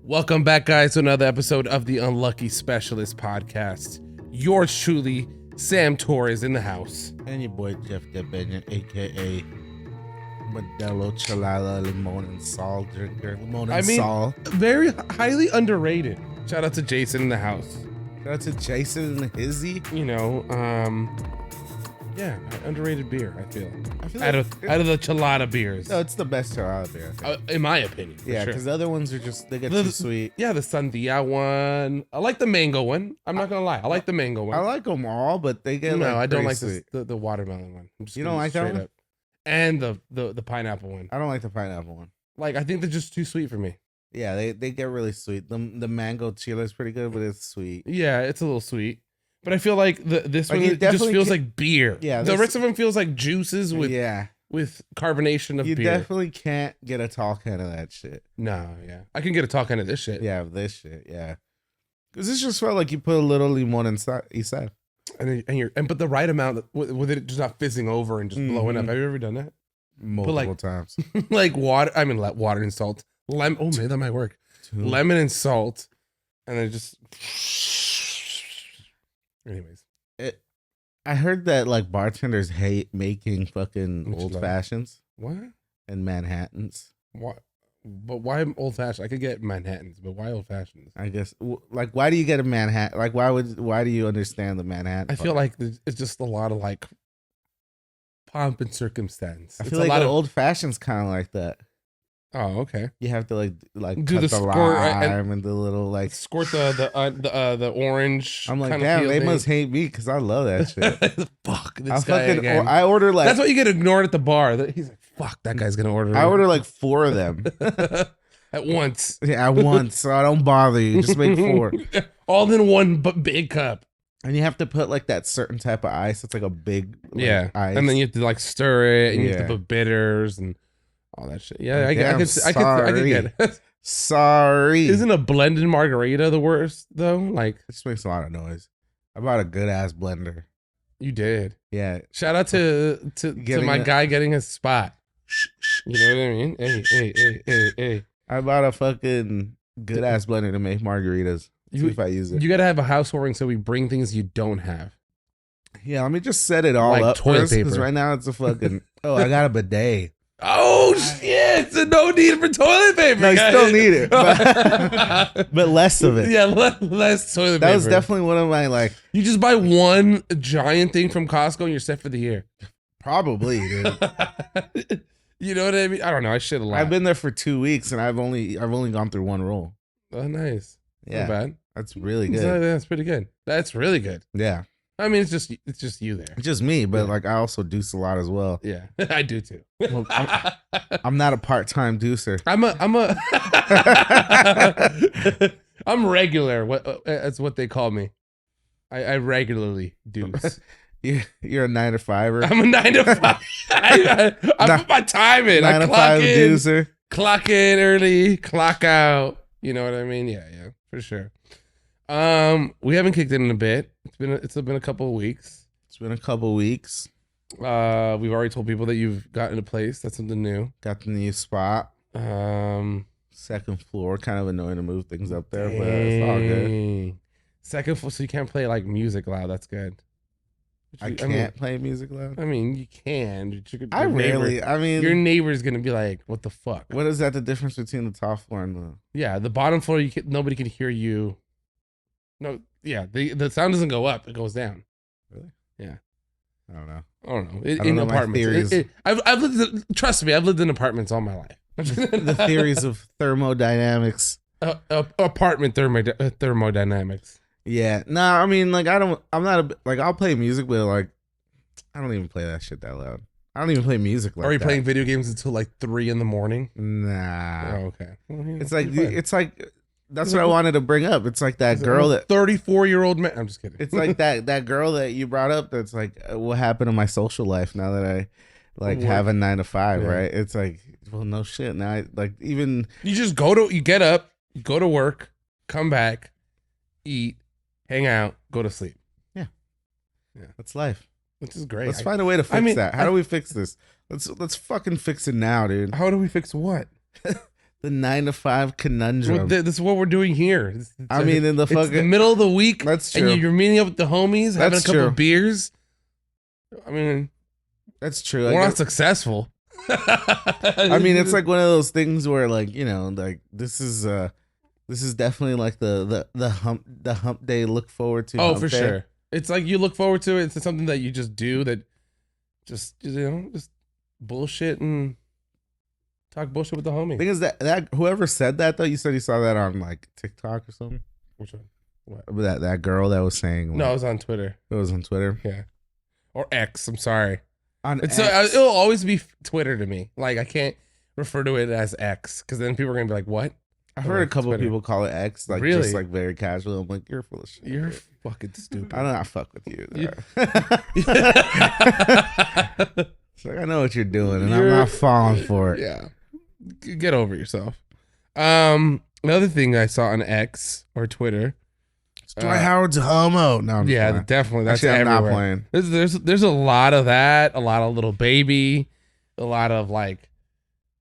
Welcome back, guys, to another episode of the Unlucky Specialist Podcast. Yours truly, Sam Torres, in the house. And your boy Jeff Debenian, aka Modelo Chalala Limon and Sal drinker. Limon and Sal. Very highly underrated. Shout out to Jason in the house. Shout out to Jason and Hizzy. You know, yeah, underrated beer, I feel out of the Chelada beers. No, it's the best Chalala beer. In my opinion. Yeah, because the other ones are just, they get too sweet. Yeah, the Sandia one. I like the mango one. I'm not going to lie. I like the mango one. I like them all, but they get I don't like sweet. the watermelon one. You don't like that one? Up. And the pineapple one. I don't like the pineapple one. Like, I think they're just too sweet for me. Yeah, they get really sweet. The mango chile is pretty good, but it's sweet. Yeah, it's a little sweet. But I feel like this Like, one it just feels can- like beer. Yeah, the rest of them feels like juices with carbonation of You beer. definitely can't get a tall can of that shit. No, yeah. I can get a talk into this shit. Yeah, this shit, yeah. Because this just felt like you put a little limon inside. But the right amount with it just not fizzing over and just blowing up. Have you ever done that? Multiple times. Like water and salt. Oh, maybe that might work. Lemon and salt. And then just... Anyways. I heard that like bartenders hate making fucking old fashions. What? And Manhattans. What? But why old fashioned? I could get Manhattans, but why old fashions? I guess like why do you get a Manhattan? Like why do you understand the Manhattan? I feel like it's just a lot of like pomp and circumstance. I feel like the old fashions kind of like that. Oh, okay. You have to like do cut the squirt lime and the little like squirt the orange. I'm like, damn, they must hate me because I love that shit. Fuck this guy again. I order like that's what you get ignored at the bar. He's like, fuck, that guy's gonna order. I order like 4 of them at once. Yeah, at once, so I don't bother you. Just make 4, all in one big cup. And you have to put like that certain type of ice. It's like a big ice. And then you have to like stir it, and you have to put bitters and all that shit. Yeah, I could get it. Sorry. Isn't a blended margarita the worst though? Like, it just makes a lot of noise. I bought a good ass blender. You did. Yeah. Shout out to my guy getting his spot. You know what I mean? Hey. I bought a fucking good ass blender to make margaritas. See if I use it. You gotta have a housewarming so we bring things you don't have. Yeah, let me just set it all like up toilet paper. Because right now it's a fucking I got a bidet. Oh shit! So no need for toilet paper. No, you still need it, but less of it. Yeah, less toilet paper. That was definitely one of my like. You just buy one giant thing from Costco and you're set for the year. Probably, dude. You know what I mean? I don't know. I shit a lot. I've been there for 2 weeks and I've only gone through 1 roll. Oh, nice. Yeah, not bad. That's really good. That's pretty good. That's really good. Yeah. I mean, it's just you there. It's just me, but like I also deuce a lot as well. Yeah, I do too. Well, I'm not a part-time deucer. I'm regular. That's what they call me. I regularly deuce. You're a 9 to 5er. I'm a 9 to 5. I put my time in. 9 I to clock 5 in, deucer. clock in early, clock out. You know what I mean? Yeah, for sure. We haven't kicked in a bit. It's been a couple of weeks. It's been a couple of weeks. We've already told people that you've gotten a place. That's something new. Got the new spot. 2nd floor. Kind of annoying to move things up there, but it's all good. 2nd floor, so you can't play like music loud. That's good. I can't play music loud. I mean, you can. Your neighbor's gonna be like, "What the fuck?" What is that? The difference between the top floor and the? Yeah, the bottom floor. Nobody can hear you. No, yeah, the sound doesn't go up; it goes down. Really? Yeah. I don't know. In apartments. I've lived. Trust me, I've lived in apartments all my life. The theories of thermodynamics. Apartment thermodynamics. Yeah. No, I mean, like, I'm not I'll play music, but like, I don't even play that shit that loud. I don't even play music like that. Are you playing video games until like 3 a.m? Nah. Oh, okay. Well, it's like, that's what I wanted to bring up. It's like that girl that 34-year-old man. I'm just kidding. It's like that girl that you brought up. That's like, what happened to my social life now that I have a 9 to 5, right? It's like, well, no shit. Now, even you just you get up, you go to work, come back, eat, hang out, go to sleep. Yeah. That's life. Which is great. Let's find a way to fix that. How do we fix this? Let's fucking fix it now, dude. How do we fix what? The 9 to 5 conundrum. Well, this is what we're doing here. I mean, in the it's fucking the middle of the week. That's true. And you're meeting up with the homies, having That's a couple true. of beers. I mean, That's true. we're not successful. I mean, it's like one of those things where, like, you know, like this is definitely like the hump day look forward to. Oh, for sure. It's like you look forward to it. It's something that you just do that just, you know, just bullshit and talk bullshit with the homie. Thing is that whoever said that though, you said you saw that on like TikTok or something. Which one? What? That girl that was saying. Like, No, it was on Twitter. it was on Twitter. Yeah. Or X. I'm sorry. On It's X. it'll always be Twitter to me. Like I can't refer to it as X because then people are gonna be like, "What?" I've heard a couple Twitter. people call it X, like Really? just like very casual. I'm like, you're full of shit. You're fucking stupid. I don't know. Fuck with you. You- It's like, I know what you're doing, and I'm not falling for it. Yeah. Get over yourself. Another thing I saw on X or Twitter. Dwight Howard's a homo. No, I'm Yeah, playing. definitely. That's Actually, I'm not everywhere. playing. There's a lot of that. A lot of little baby. A lot of like.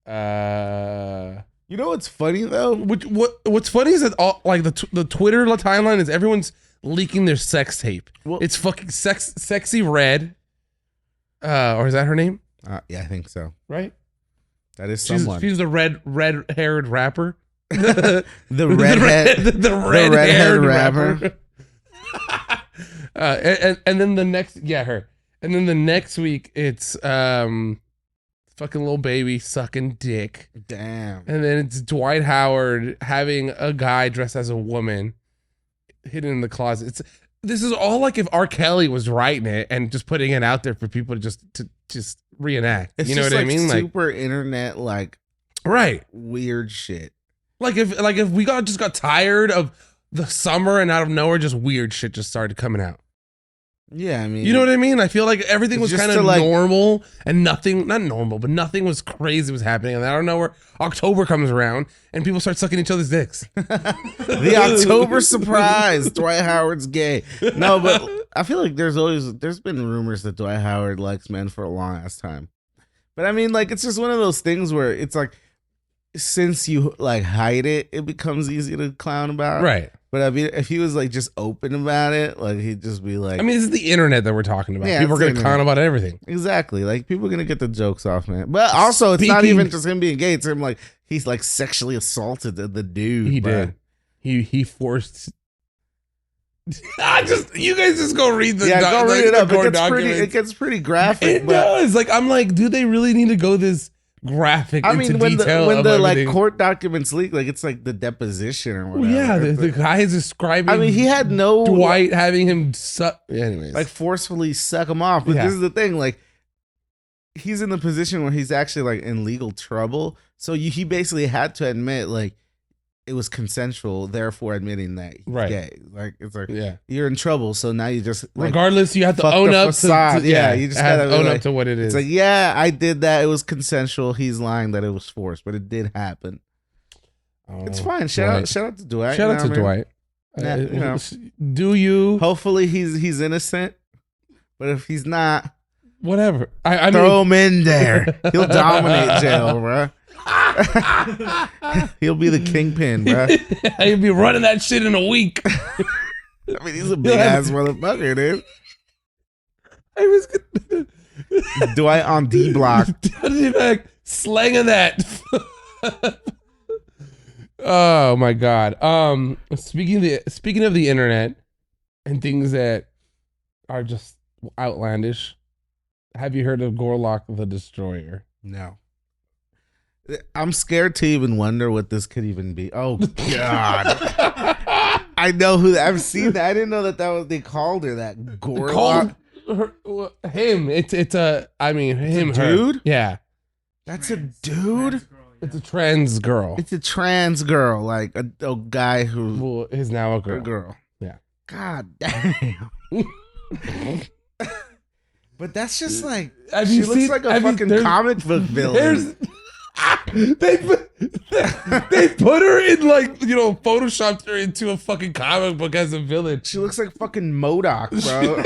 You know what's funny though? What's funny is that all like the Twitter timeline is everyone's leaking their sex tape. Well- It's fucking sexy red. Or is that her name? Yeah, I think so. Right? That is someone. She's the red haired rapper. The redhead. the red-haired rapper. And then the next, her. And then the next week it's fucking little baby sucking dick. Damn. And then it's Dwight Howard having a guy dressed as a woman hidden in the closet. This is all like if R. Kelly was writing it and just putting it out there for people to just reenact. It's you know just what I like mean? super internet, like Right. weird shit. Like if we just got tired of the summer and out of nowhere just weird shit just started coming out. Yeah, I mean, You know what I mean? I feel like everything It's was just kind to, of like- normal and nothing, not normal, but nothing was crazy was happening. And I don't know where October comes around and people start sucking each other's dicks. the October surprise. Dwight Howard's gay. No, but I feel like there's been rumors that Dwight Howard likes men for a long ass time. But I mean, like, it's just one of those things where it's like, since you like hide it, it becomes easy to clown about. Right. But I mean, if he was like just open about it, like he'd just be like, I mean, this is the internet that we're talking about. Yeah, People are it's going the to clown internet. about everything. exactly, like people are gonna get the jokes off, man. But also, it's not Speaking- even just him being gay. It's him like he's like sexually assaulted the dude. He bro. did. He forced. You guys just go read the Yeah, go read it up. court It documents. gets pretty graphic. It but does. Like I'm like, do they really need to go this graphic? I mean, into when detail the of like everything? court documents leak, like it's like the deposition or Well, whatever. yeah, the guy is describing. I mean, he had no Dwight having him suck. Anyways, like forcefully suck him off. But Yeah. this is the thing, like he's in the position where he's actually like in legal trouble. So he basically had to admit like it was consensual, therefore admitting that he's Right. gay. Like it's like yeah. you're in trouble, so now you just like, Regardless, you have to fuck own the up facade. to Yeah, you just have gotta to own like- up to what it is. it's like, yeah, I did that. It was consensual. He's lying that it was forced, but it did happen. Oh, It's fine. Dwight. Shout out to Dwight. Shout you out know to what I mean? Dwight. Yeah, you know. Do you? Hopefully he's innocent. But if he's not, Whatever. I mean, throw him in there. He'll dominate jail, bro. He'll be the kingpin, bro. he'll be running that shit in a week. I mean, he's a big ass motherfucker, dude. I was Dwight on D Block. back slanging that. Oh my god. Speaking of the internet and things that are just outlandish, have you heard of Gorlock the Destroyer? No. I'm scared to even wonder what this could even be. Oh God. I know who I've seen that. I didn't know that was they called her that. Gorlock. Called him. It's a. I mean him. Her. dude? Yeah. That's a dude? It's a trans girl. It's a trans girl, like a guy who Well, is now a a girl. girl. Yeah. God damn. But that's just like Have she you looks seen- like a have you- fucking there's- comic book villain. There's they put her in like, photoshopped her into a fucking comic book as a villain. She looks like fucking MODOK, bro.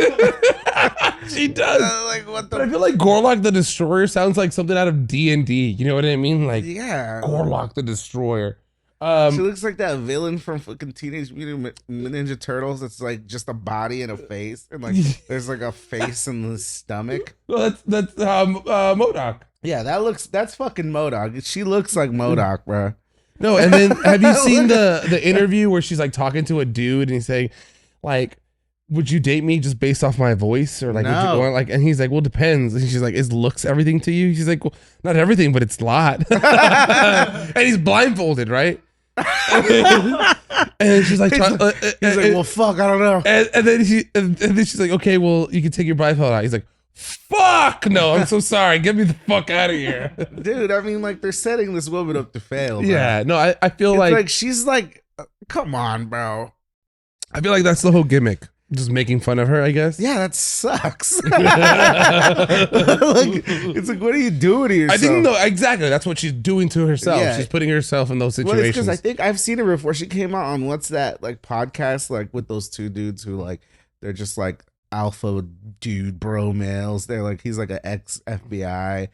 She does. Like what But I feel like Gorlock the Destroyer sounds like something out of D&D. You know what I mean? Like, yeah, Gorlock the Destroyer. She looks like that villain from fucking Teenage Mutant Ninja Turtles. It's like just a body and a face, and like there's like a face in the stomach. Well, that's MODOK. Yeah, that's fucking MODOK. She looks like MODOK, bro. No, and then have you seen the interview where she's like talking to a dude and he's saying, like, would you date me just based off my voice, or like, would you want, like, and he's like, well, depends. And she's like, is looks everything to you? She's like, well, not everything, but it's a lot. And he's blindfolded, right? And she's like, he's like, well, fuck, I don't know. And then she's like, okay, well, you can take your blindfold out. He's like, fuck no, I'm so sorry, get me the fuck out of here. Dude, I mean, like, they're setting this woman up to fail, bro. Yeah, no, I feel like she's like, come on, bro. I feel like that's the whole gimmick. Just making fun of her, I guess. Yeah, that sucks. Like, it's like, what are you doing to yourself? I didn't know exactly. That's what she's doing to herself. Yeah. She's putting herself in those situations. Well, it's because I think I've seen her before. She came out on what's that, like, podcast, like, with those two dudes who, like, they're just like alpha dude bro males. They're like, he's like an ex FBI,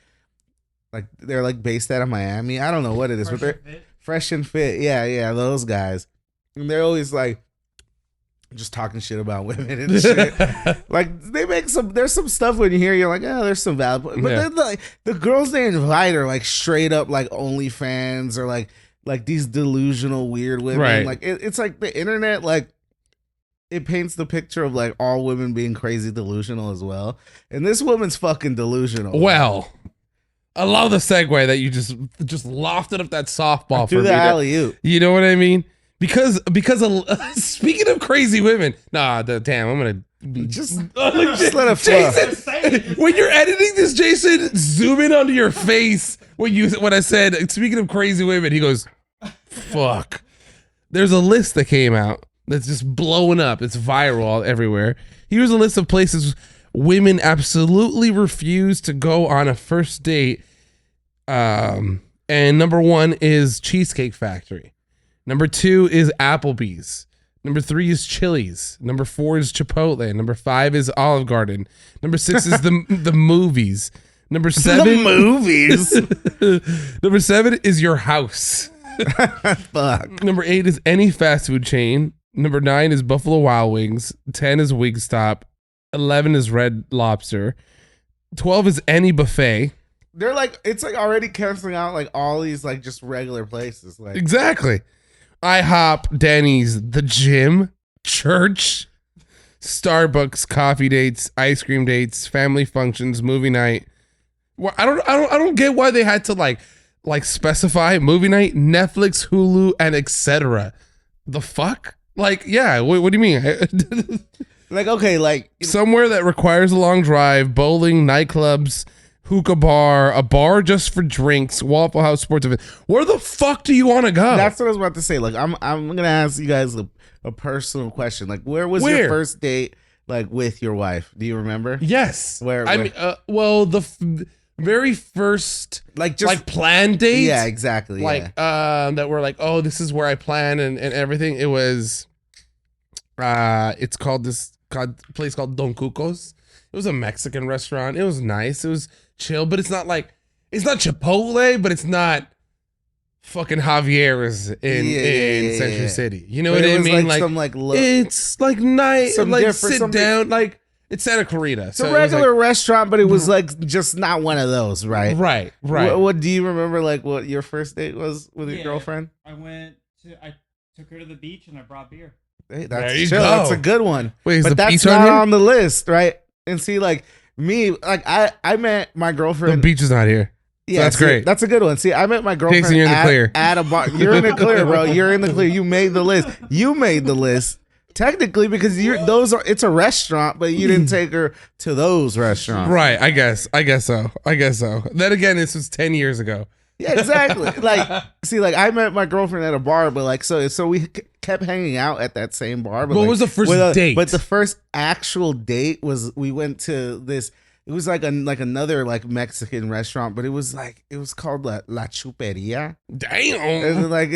like, they're like based out of Miami. I don't know what it is, but they're fresh and fit. Yeah, those guys, and they're always like just talking shit about women and shit. Like, they make there's some stuff when you hear, you're like, oh, there's some valid, but then like the girls they invite are like straight up like OnlyFans or like these delusional weird women. Right. Like it's like the internet, like, it paints the picture of like all women being crazy delusional as well. And this woman's fucking delusional. Well, I love the segue that you just lofted up that softball for do me. the alley-oop. You know what I mean? Because of, speaking of crazy women, I'm gonna be just let it flow. Jason, when you're editing this, Jason, zoom in onto your face when I said, speaking of crazy women, he goes, fuck. There's a list that came out that's just blowing up. It's viral everywhere. Here's a list of places women absolutely refuse to go on a first date. And number 1 is Cheesecake Factory. Number 2 is Applebee's. Number 3 is Chili's. Number 4 is Chipotle. Number 5 is Olive Garden. Number 6 is the movies. Number 7 The movies. Number 7 is your house. Fuck. Number 8 is any fast food chain. Number 9 is Buffalo Wild Wings. 10 is Wingstop. 11 is Red Lobster. 12 is any buffet. They're like, it's like already canceling out like all these like just regular places. Like, Exactly. IHOP, Denny's, the gym, church, Starbucks, coffee dates, ice cream dates, family functions, movie night. Well, I don't get why they had to like specify movie night, Netflix, Hulu, and etc. The fuck? Like, yeah, what do you mean? like, okay, like Somewhere that requires a long drive, bowling, nightclubs, hookah bar, a bar just for drinks, Waffle House sports event. Where the fuck do you want to go? that's what I was about to say. Like, I'm gonna ask you guys a personal question. Like, where was your first date like with your wife? Do you remember? Yes. Where? I mean, well, the very first like just like planned date. Yeah, exactly. Like that were like, oh, this is where I plan and everything. It was it's called this place called Don Cuco's. It was a Mexican restaurant. It was nice. It was chill, but it's not Chipotle, but it's not fucking Javier's in Century City. You know what I mean? Like some it's like nice, like sit down, like it's Santa Clarita. It's a regular restaurant, but it was like just not one of those, right? Right. What do you remember? Like what your first date was with your girlfriend? I took her to the beach and I brought beer. Hey, that's there you chill. go. That's a good one. Wait, but that's not on the list, right? And see, like me, like I met my girlfriend. The beach is not here. Yeah, so that's great. That's a good one. See, I met my girlfriend Jason, you're in the clear. At a bar. You're in the clear, bro. You're in the clear. You made the list. You made the list. Technically, because it's a restaurant, but you didn't take her to those restaurants. Right, I guess so. Then again, this was 10 years ago. Yeah, exactly. Like, see, like I met my girlfriend at a bar, but like, so we kept hanging out at that same bar. But what was the first date? But the first actual date was we went to this It was like another like Mexican restaurant, but it was called La Chuperia. Damn. And like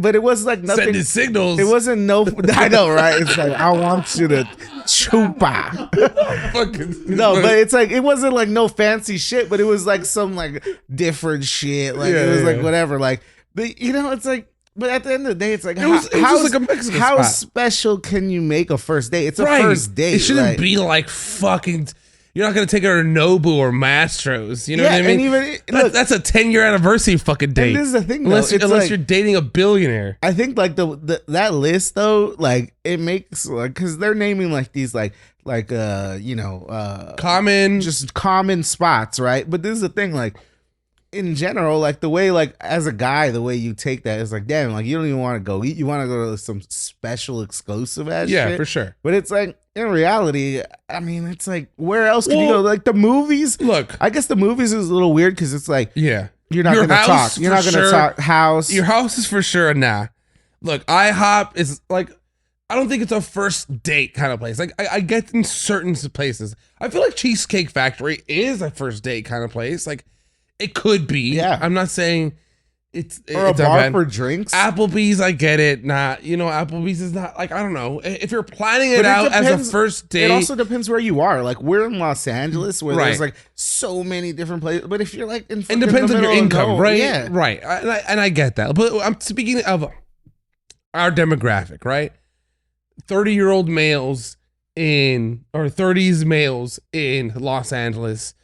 but it was like nothing. Sending signals. It wasn't no. I know, right? It's like I want you to chupa. No, but it's like it wasn't like no fancy shit, but it was like some like different shit. Like it was like whatever. Like, but you know, it's like. But at the end of the day, it's like, it was just like a Mexican how spot. special can you make a first date? It's a first date. It shouldn't be like fucking. You're not gonna take her to Nobu or Mastro's. You know what I mean? And even that's a 10-year anniversary fucking date. And this is the thing, unless like, you're dating a billionaire. I think like that list though, like it makes like because they're naming like these common, just common spots, right? But this is the thing, like. In general, like the way, like as a guy, the way you take that is like, damn, like you don't even want to go eat. You want to go to some special exclusive ass shit. For sure. But it's like in reality, I mean, it's like where else can you go? Like the movies. Look, I guess the movies is a little weird because it's like, you're not going to talk. You're not going to talk house. Your house is for sure a nah. Look, IHOP is like, I don't think it's a first date kind of place. Like I get in certain places. I feel like Cheesecake Factory is a first date kind of place. Like. It could be. Yeah. I'm not saying it's or it's a bar for drinks. Applebee's, I get it. Applebee's is not like, I don't know. If you're planning it out as a first date. It also depends where you are. Like we're in Los Angeles where there's like so many different places. But if you're like it depends on your income, right? Yeah. Right. And I get that. But I'm speaking of our demographic, right? 30-year-old males or 30s males in Los Angeles.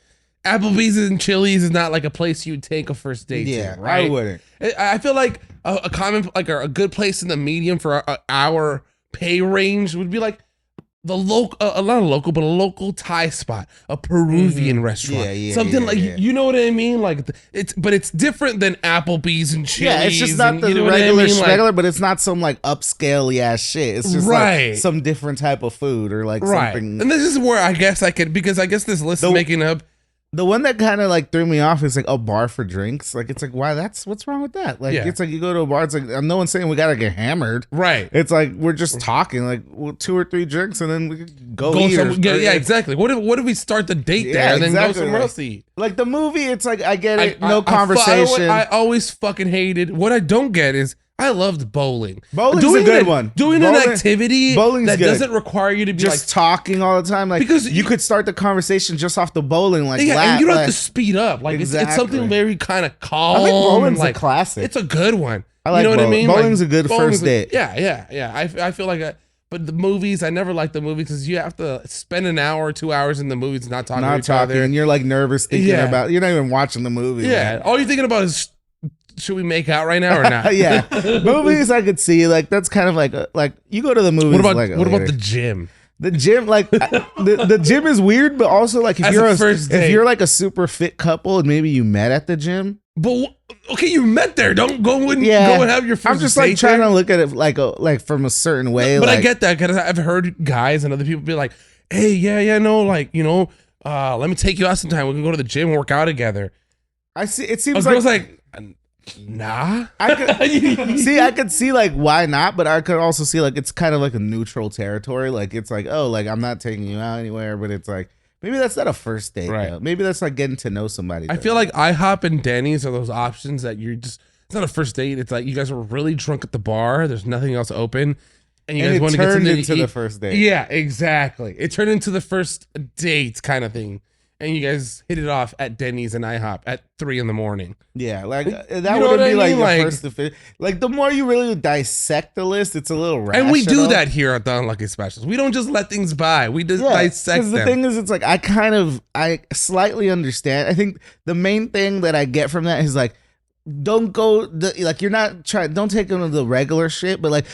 Applebee's and Chili's is not like a place you'd take a first date to, right? I wouldn't. I feel like a common, like a good place in the medium for our pay range would be like the local, not a local, but a local Thai spot, a Peruvian restaurant, something like you know what I mean. Like it's different than Applebee's and Chili's. Yeah, it's just not the regular, but it's not some like upscale ass shit. It's just like some different type of food or like something. And this is where I guess I could, because I guess this list is making up. The one that kind of like threw me off is like a bar for drinks. Like it's like, why? What's wrong with that? Like it's like you go to a bar. It's like no one's saying we gotta get hammered. Right. It's like we're just talking like 2 or 3 drinks and then we could go eat. Exactly. What if we start the date there and then go somewhere else to eat? Like the movie, it's like I get it, no conversation. I always fucking hated. What I don't get is. I loved bowling. Bowling's a good one. Doing an activity that good. Doesn't require you to be just like talking all the time. Like because you could start the conversation just off the bowling. Like and you don't have to speed up. Like it's something very kind of calm. I think bowling's like a classic. It's a good one. I like what I mean? Bowling's a good first date. Yeah. I feel like but the movies, I never liked the movies because you have to spend an hour or 2 hours in the movies not talking to each other. And you're like nervous thinking about. You're not even watching the movie. Yeah, man. All you're thinking about is. Should we make out right now or not? Yeah, movies I could see like that's kind of like you go to the movies. What about the gym? The gym, like the gym is weird, but also like if you're like a super fit couple and maybe you met at the gym. But okay, you met there. Don't go and have your first. I'm just like trying to look at it like from a certain way. But like, I get that because I've heard guys and other people be like, "Hey, let me take you out sometime. We can go to the gym and work out together." I see. It seems girls like. Nah. I could see like why not, but I could also see like it's kind of like a neutral territory. Like it's like, oh, like I'm not taking you out anywhere, but it's like maybe that's not a first date. Right. Though. Maybe that's like getting to know somebody. I feel like IHOP and Denny's are those options that you're just. It's not a first date. It's like you guys were really drunk at the bar. There's nothing else open, and you guys want to get into the first date. Yeah, exactly. It turned into the first date kind of thing. And you guys hit it off at Denny's and IHOP at 3 a.m. Yeah, like that wouldn't be like the first to like the more you really dissect the list, it's a little rational. And we do that here at the Unlucky Specials. We don't just let things by. We just dissect them. The thing is, it's like I slightly understand. I think the main thing that I get from that is like, don't go like you're not trying. Don't take them to the regular shit, but like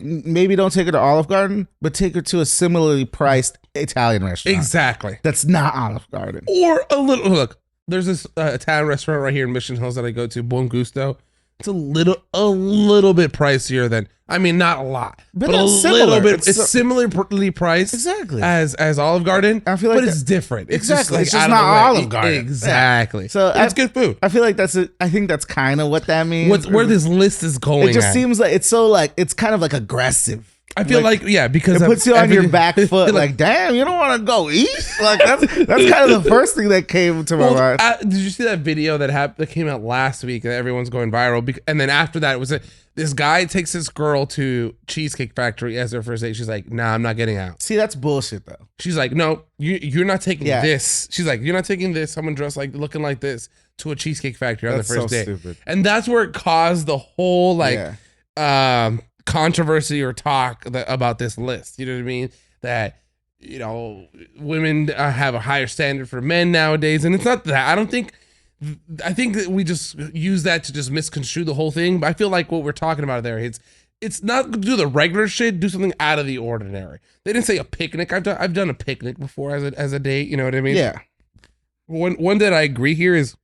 maybe don't take her to Olive Garden, but take her to a similarly priced Italian restaurant. Exactly. That's not Olive Garden. Or a little look. There's this Italian restaurant right here in Mission Hills that I go to, Buon Gusto. It's a little bit pricier than. I mean, not a lot, but a little bit. It's similarly priced, exactly as Olive Garden. I feel like, but it's different. Exactly, it's just not Olive Garden. Exactly. Yeah. So it's good food. I feel like I think that's kind of what that means. Where this list is going. It just seems like it's so like it's kind of like aggressive. I feel like because it puts you on your everything- back foot. Like, damn, you don't want to go eat. Like that's kind of the first thing that came to my mind. Did you see that video that came out last week that everyone's going viral? And then after that, it was this guy takes this girl to Cheesecake Factory as their first date. She's like, nah, I'm not getting out. See, that's bullshit though. She's like, no, you're not taking Yeah. this. She's like, you're not taking this. Someone dressed like looking like this to a Cheesecake Factory on That's the first so date. stupid. And that's where it caused the whole Yeah. controversy or talk about this list. You know what I mean? That, women have a higher standard for men nowadays. And it's not that. I think that we just use that to just misconstrue the whole thing. But I feel like what we're talking about there, it's not do the regular shit, do something out of the ordinary. They didn't say a picnic. I've done a picnic before as a date. You know what I mean? Yeah. One that I agree here is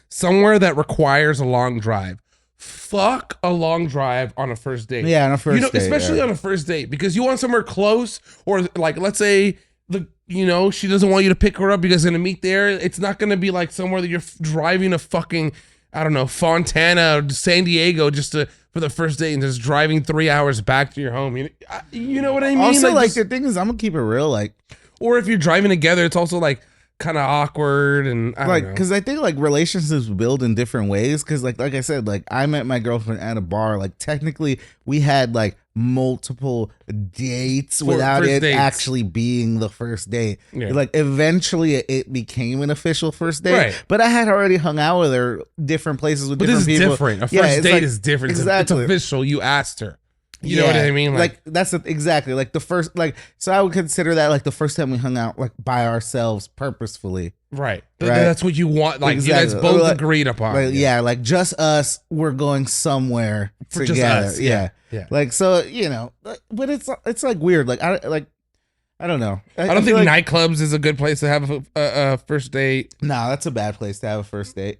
somewhere that requires a long drive. Fuck a long drive on a first date. Yeah, on a first date. Especially yeah. on a first date, because you want somewhere close, or like, let's say she doesn't want you to pick her up. You guys are gonna meet there. It's not gonna be like somewhere that you're driving a fucking, I don't know, Fontana, San Diego, just for the first date, and just driving 3 hours back to your home. You know what I mean? Also, like the thing is, I'm gonna keep it real. Like, or if you're driving together, it's also like kind of awkward, and I don't know. because I think like relationships build in different ways. Because like I said, like I met my girlfriend at a bar. Like technically, we had like multiple dates without first it dates. actually being the first date. Yeah. Like eventually, it became an official first date. Right. But I had already hung out with her different places with But different this is people. different. A first Yeah, it's date like- is different. Exactly. It's official. You asked her. You know what I mean? Like that's exactly like the first so I would consider that like the first time we hung out like by ourselves purposefully. right. Right. That's what you want. Like Exactly. you guys both Like- agreed upon. Like, yeah, like just us. We're going somewhere For just together. us, Yeah. yeah. Like so, but it's like weird. Like I don't know. I don't feel think like, nightclubs is a good place to have a first date. Nah, that's a bad place to have a first date.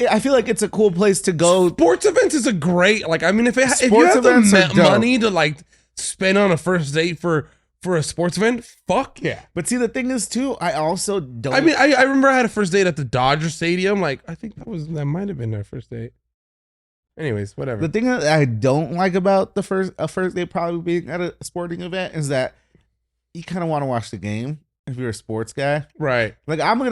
I feel like it's a cool place to go. Sports events is a great, like, I mean, if you Sports have the events are dope. money to like spend on a first date for a sports event, fuck yeah. But see, the thing is too, I also don't. I mean, I remember I had a first date at the Dodger Stadium. Like, I think that might have been our first date. Anyways, whatever. the thing that I don't like about a first date probably being at a sporting event is that you kind of want to watch the game if you're a sports guy. right. Like I'm not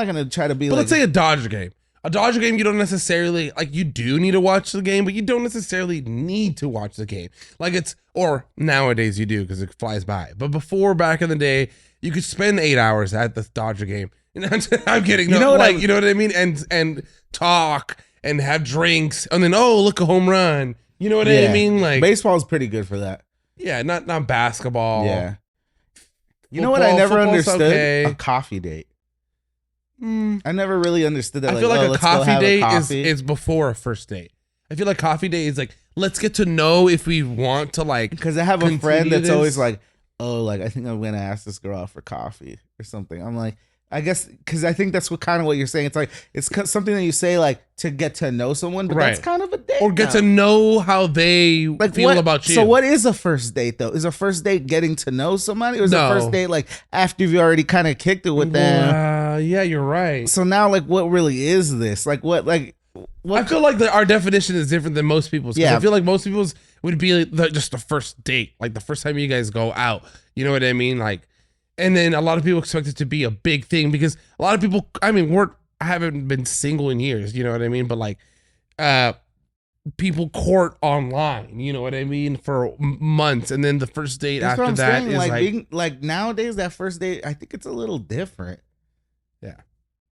gonna try to be But like. let's say a Dodger game. A Dodger game, you don't necessarily, like, you do need to watch the game, but you don't necessarily need to watch the game. Like, or nowadays you do because it flies by. But before, back in the day, you could spend 8 hours at the Dodger game. I'm kidding. You know what you know what I mean? And talk and have drinks. And then, oh, look, a home run. You know what I Yeah. mean? Like, baseball's pretty good for that. yeah, not basketball. Yeah. You know what I Football- never football's understood? okay. A coffee date. Mm. I never really understood that. I feel like a let's go coffee have a date coffee. is before a first date. I feel like coffee date is like, let's get to know if we want to, like, because I have a friend continue that's this. always like, oh, like I think I'm gonna ask this girl out for coffee or something. I'm like, I guess because I think that's what you're saying. It's like something that you say like to get to know someone, but that's Right. kind of a date. or get now. to know how they like feel what, about you. So what is a first date though? Is a first date getting to know somebody, or is No. a first date like after you've already kind of kicked it with them? Yeah, you're right. So now, like, what really is this? Like, what? I feel like our definition is different than most people's. 'Cause Yeah. I feel like most people's would be like just the first date, like the first time you guys go out. You know what I mean? Like, and then a lot of people expect it to be a big thing because a lot of people. I mean, I haven't been single in years. You know what I mean? But like, people court online. You know what I mean? For months, and then the first date That's what after I'm that saying. is Like, like being like nowadays, that first date, I think it's a little different. Yeah.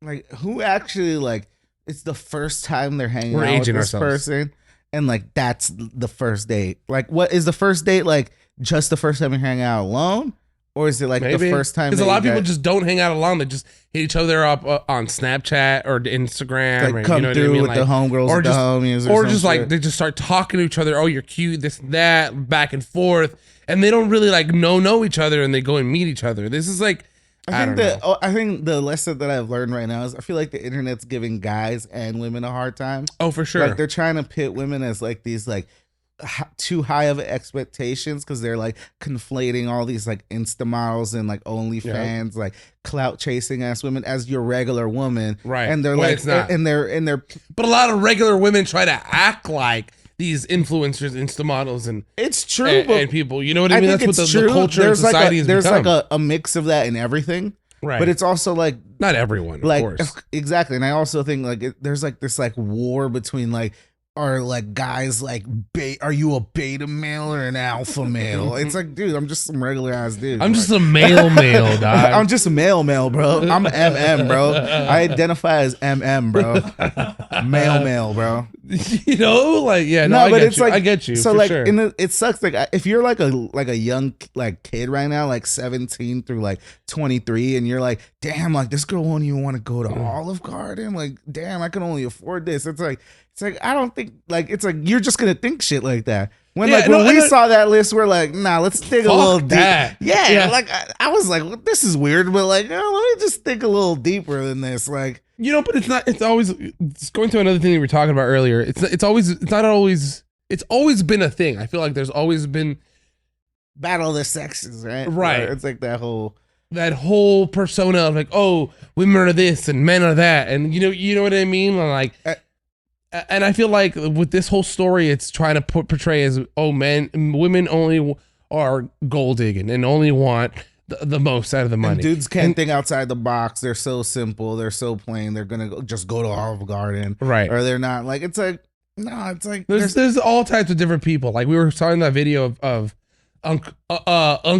Like, who actually like? It's the first time they're hanging We're out with aging this ourselves. person, and like that's the first date. Like, what is the first date like? Just the first time you're hanging out alone, or is it like the first time? Because a that lot of you people guys, just don't hang out alone. They just hit each other up on Snapchat or Instagram, like or, come you know through what I mean? with Like, the homegirls, or or the just- homies, or some just like shit. they just start talking to each other. Oh, you're cute, this and that, back and forth, and they don't really like know each other, and they go and meet each other. This is like I don't know. I think the lesson that I've learned right now is I feel like the internet's giving guys and women a hard time. Oh, for sure. Like they're trying to pit women as like these like too high of expectations because they're like conflating all these like Insta models and like OnlyFans like clout chasing ass women as your regular woman, Right. And they're When like it's not. and they're But a lot of regular women try to act like these influencers, Insta models, and It's true, and people. You know what I mean? think That's what it's the true. culture There's and society like has there's become. like a mix of that in everything, Right. but it's also like not everyone, of course. exactly. And I also think like there's like this like war between like are like guys like are you a beta male or an alpha male? It's like, dude, I'm just some regular ass dude. I'm just a male, dog. I'm just a male, bro. I'm MM, bro. I identify as MM, bro. Male, bro. You know, like no, but it's like I get you. So for like, sure. it sucks. Like if you're like a young like kid right now, like 17 through like 23, and you're like, damn, like this girl won't even want to go to Olive Garden. Like, damn, I can only afford this. It's like I don't think like it's like you're just gonna think shit like that. When we saw that list, we're like, nah, let's think a little deep. Yeah, like I was like, well, this is weird, but like, let me just think a little deeper than this. Like, you know, but it's not. It's always. It's going to another thing we were talking about earlier. It's always. It's not always. It's always been a thing. I feel like there's always been battle of the sexes, right? Right. It's like that whole persona of like, oh, women are this and men are that, and you know what I mean, like. And I feel like with this whole story, it's trying to portray as, oh, women only are gold digging and only want the most out of the money. And dudes can't think outside the box. They're so simple. They're so plain. They're gonna just go to Olive Garden, right? Or they're not. Like it's like no, it's like there's all types of different people. Like we were talking that video of Unc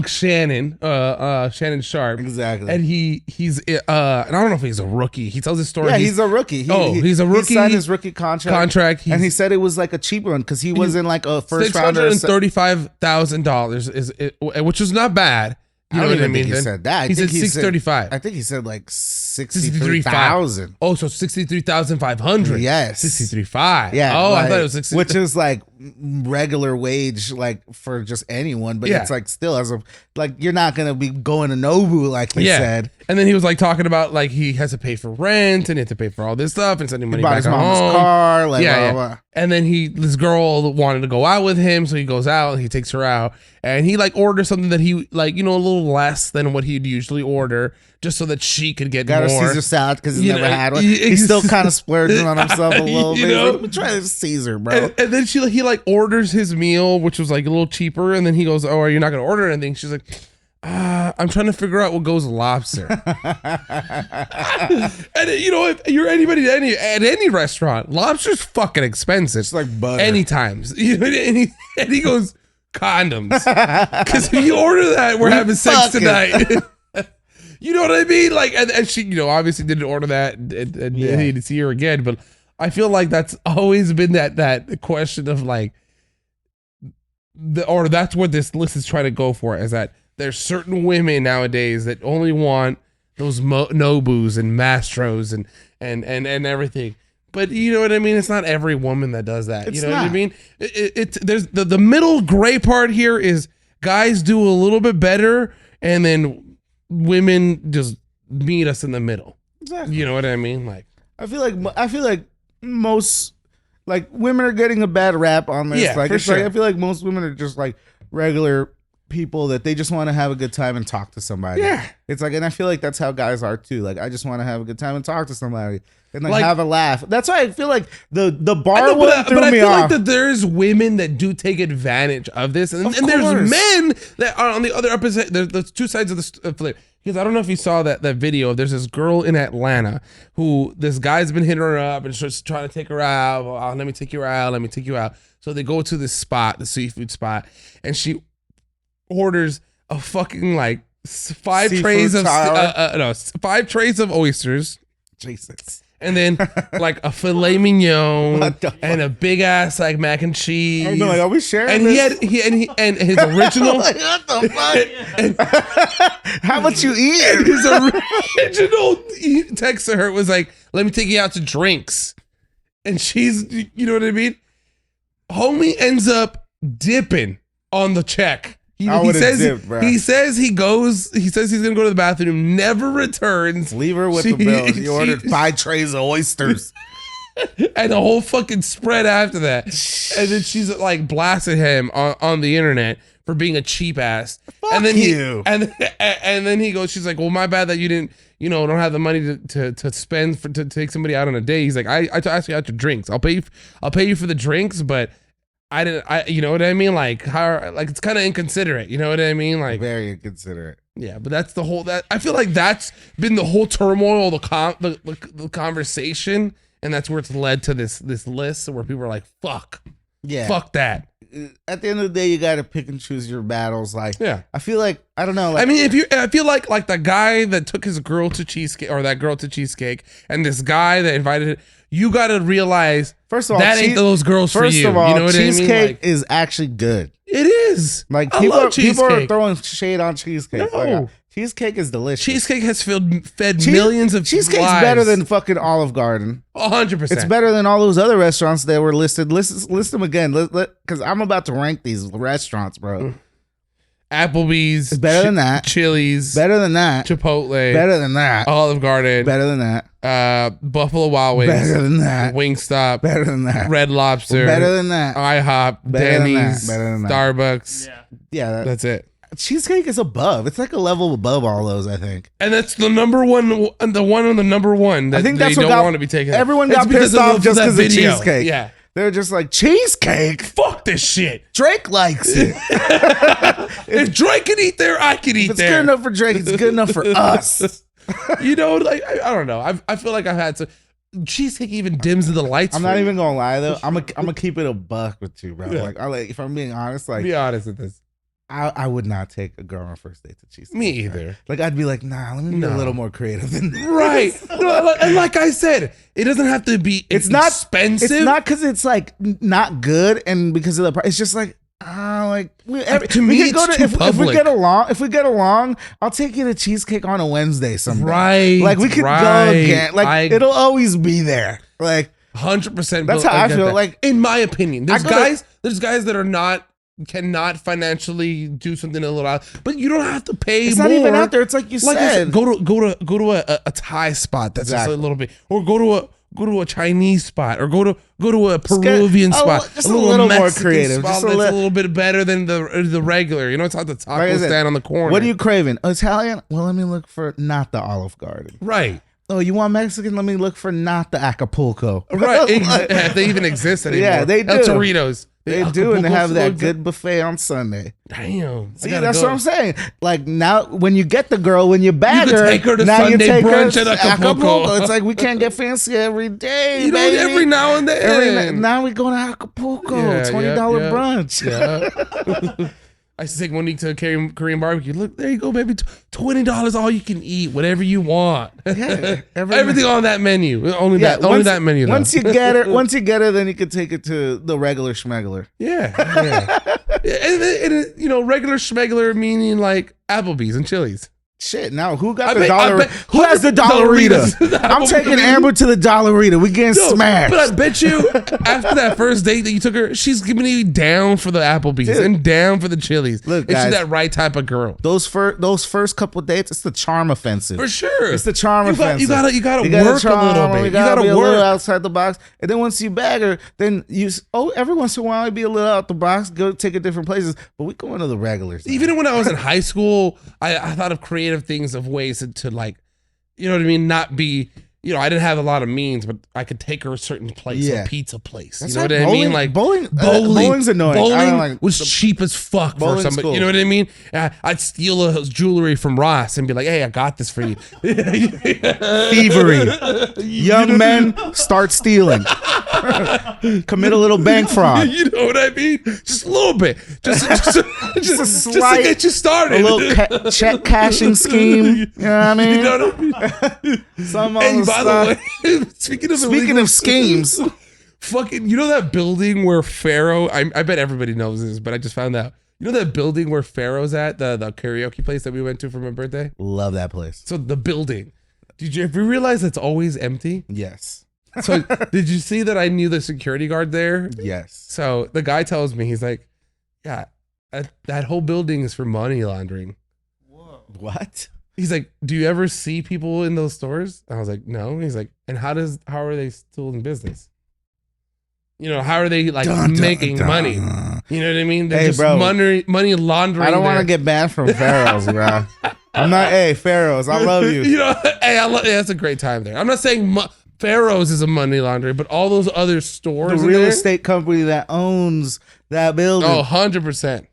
Shannon, Shannon Sharp, exactly, and he's and I don't know if he's a rookie. He tells his story. Yeah, he's a rookie. He's a rookie. He signed his rookie contract, and he said it was like a cheap one because he wasn't like a first rounder. $635,000, which is not bad. You know what I mean? He said that. He said 635. I think he said like 63,000. Oh, so 63,500. Yes, 63.5. Yeah. Oh, like, I thought it was 60. Which is like regular wage, like for just anyone. But it's like still as a like you're not gonna be going to Nobu like he said. And then he was like talking about like he has to pay for rent and he has to pay for all this stuff and sending money back his mom's car. Like blah, blah. And then this girl wanted to go out with him, so he goes out and he takes her out, and he like orders something that he like a little less than what he'd usually order, just so that she could get got more. Got a Caesar salad because he's never had one. He's still kind of splurging on himself a little bit. Let me try this Caesar, bro. And then he like orders his meal, which was like a little cheaper, and then he goes, "Oh, are you not gonna order anything?" She's like, I'm trying to figure out what goes lobster. And if you're anybody at any restaurant, lobster's fucking expensive. It's like butter. Anytime. And he goes, condoms. Because if you order that, we're having sex tonight. You know what I mean? Like, and she, obviously didn't order that and he didn't see her again. But I feel like that's always been that question of like, or that's what this list is trying to go for, is that there's certain women nowadays that only want those Nobus and Mastros and everything. But you know what I mean? It's not every woman that does that. You know what I mean? There's the middle gray part here is guys do a little bit better, and then women just meet us in the middle. Exactly. You know what I mean? Like I feel like most like women are getting a bad rap on this. Yeah, like, for sure. Like, I feel like most women are just like regular people that they just want to have a good time and talk to somebody. Yeah. It's like, and I feel like that's how guys are too. Like, I just want to have a good time and talk to somebody and like have a laugh. That's why I feel like the bar one threw me off. But I feel like that there's women that do take advantage of this, and there's men that are on the other opposite. There's two sides of the flip. Because I don't know if you saw that video. There's this girl in Atlanta who this guy's been hitting her up and just trying to take her out. Oh, let me take you out. Let me take you out. So they go to this spot, the seafood spot, and she orders a fucking like five trays of oysters. Jesus. And then like a filet mignon and a big ass like mac and cheese. I know, like, are we sharing and this? He and his original. Like, what the fuck? How much you eat? And his original text to her was like, "Let me take you out to drinks," and she's, you know what I mean. Homie ends up dipping on the check. He says he's gonna go to the bathroom, never returns. Leave her with the bill. He ordered 5 trays of oysters. And a whole fucking spread after that. And then she's like blasted him on the internet for being a cheap ass. Fuck and then you. And then he goes, she's like, well, my bad that you didn't, don't have the money to spend to take somebody out on a date. He's like, I asked you out to drinks. I'll pay you for the drinks, but I didn't. You know what I mean? Like how? Like it's kind of inconsiderate. You know what I mean? Like Very inconsiderate. yeah. But that's the whole. That I feel like that's been the whole turmoil, the conversation, and that's where it's led to this list where people are like, "Fuck, Yeah. fuck that." At the end of the day, you got to pick and choose your battles. Like, Yeah. I feel like I don't know. Like, I mean, I feel like the guy that took his girl to cheesecake, or that girl to cheesecake, and this guy that invited, you got to realize first of all, that ain't those girls for you. First of all, You know what I mean? cheesecake Like, is actually good. it is. Like I people love are cheesecake. throwing shade on cheesecake. No. Like, cheesecake is delicious. Cheesecake has fed millions of Cheesecake's lives. better than fucking Olive Garden. 100%. It's better than all those other restaurants that were listed. List them again, because I'm about to rank these restaurants, bro. Applebee's. It's better than that. Chili's. Better than that. Chipotle. Better than that. Olive Garden. Better than that. Buffalo Wild Wings. Better than that. Wingstop. Better than that. Red Lobster. Better than that. IHOP. Better than that. Denny's. Better than that. Starbucks. Yeah. Yeah, That's it. cheesecake is above. It's like a level above all those, I think. And that's the number one, the one on the number one that I think they that's what don't got- want to be taken. everyone It's got because pissed off just that 'cause of video. cheesecake. Yeah. They're just like, cheesecake? Fuck this shit. Drake likes it. If Drake can eat there, I can If eat it's there. good enough for Drake, it's good enough for us. You know, like I don't know. I feel like I've had to. Cheesecake even dims the lights. I'm for not me. even gonna lie though. I'm gonna keep it a buck with you, bro. Yeah. Like if I'm being honest, like Be honest with this. I would not take a girl on a first date to cheesecake. Me right? either. Like I'd be like, nah, let me be No. a little more creative than this. Right. No, and like I said, it doesn't have to be. It's not expensive. It's not because it's like not good and because of the price. It's just like To me, can it's too if we public. get along. If we get along, I'll take you to cheesecake on a Wednesday someday. Right. Like we could go right. again. Like it'll always be there. Like 100%. That's how I feel, like- in my opinion, there's I gotta- guys that are cannot financially do something a little out, but you don't have to pay. it's more. not even out there. It's like you Like I said. said, go to a Thai spot that's Exactly. just a little bit, or go to a Chinese spot, or go to a Peruvian spot, just a little more Mexican creative, spot just a that's li- a little bit better than the regular. You know, it's not the taco Like I said, stand on the corner. What are you craving? Italian? Well, let me look for not the Olive Garden. right? Oh, you want Mexican? Let me look for not the Acapulco. Right? Like, If they even exist anymore. Yeah, they El do. Doritos. they The do, and they Acapulco have that food. good buffet on Sunday. Damn. See, that's what I'm saying. Like now, when you get the girl, when you bag You could her, take her to now you Sunday take her brunch to at Acapulco. It's like we can't get fancy every day, You know, baby. every now and then. Now we go to Acapulco, Yeah, $20 yeah. brunch. Yeah. I used to take Monique to a Korean barbecue. Look, there you go, baby. $20 all you can eat, whatever you want. Yeah, Everything on that menu. Only Yeah, only that menu. Though. Once you get her, then you can take it to the regular schmegler. Yeah. and you know, regular schmegler meaning like Applebee's and Chili's. Shit, now who got I the bet- dollar? I bet- Who has the Dollarita? Dollaritas. I'm taking Amber to the Dollarita. We getting No, smashed. but I bet you after that first date that you took her, she's giving you down for the Applebee's Dude. and down for the Chili's. Look, and guys. she's that right type of girl. those first couple dates, it's the charm offensive. For sure. It's the charm offensive. You gotta gotta work a little bit. You You gotta gotta be a little work. outside the box. And then once you bag her, then every once in a while you be a little out the box, go take it different places. But we go into the regulars. now. Even when I was in high school, I thought of creative things of ways to like, you know what I mean? Not be, you know, I didn't have a lot of means, but I could take her a certain place, Yeah. a pizza place. That's You know right. what I mean? Bowling- Like bowling- bowling's annoying. I Bowling don't like- was cheap as fuck for Bowling's somebody. cool. You know what I mean? I'd steal jewelry from Ross and be like, "Hey, I got this for you." Thievery. Young men start stealing. Commit a little bank fraud. You know what I mean? Just a little bit, just Just a to slight, get you started. a little check cashing scheme. You know what I mean? You know what I mean? Some on And the by side. the way, speaking Speaking of schemes, fucking, you know that building where Pharaoh? I bet everybody knows this, but I just found out. You know that building where Pharaoh's at, the karaoke place that we went to for my birthday? love that place. So the building. Did you ever realize it's always empty? Yes. So did you see that I knew the security guard there? Yes. So the guy tells me, he's like, yeah, that whole building is for money laundering. What? He's like, do you ever see people in those stores? I was like, no. He's like, and how are they still in business? You know, how are they like Dun, dun, making dun. money? You know what I mean? They're Hey, just bro. money laundering. I don't want to their- get banned from Pharaoh's, bro. I'm not. Hey, Pharaoh's, I love you. You know, hey, that's a great time there. I'm not saying Pharaoh's is a money laundry, but all those other The stores, in real there, estate company that owns that building. oh, 100%.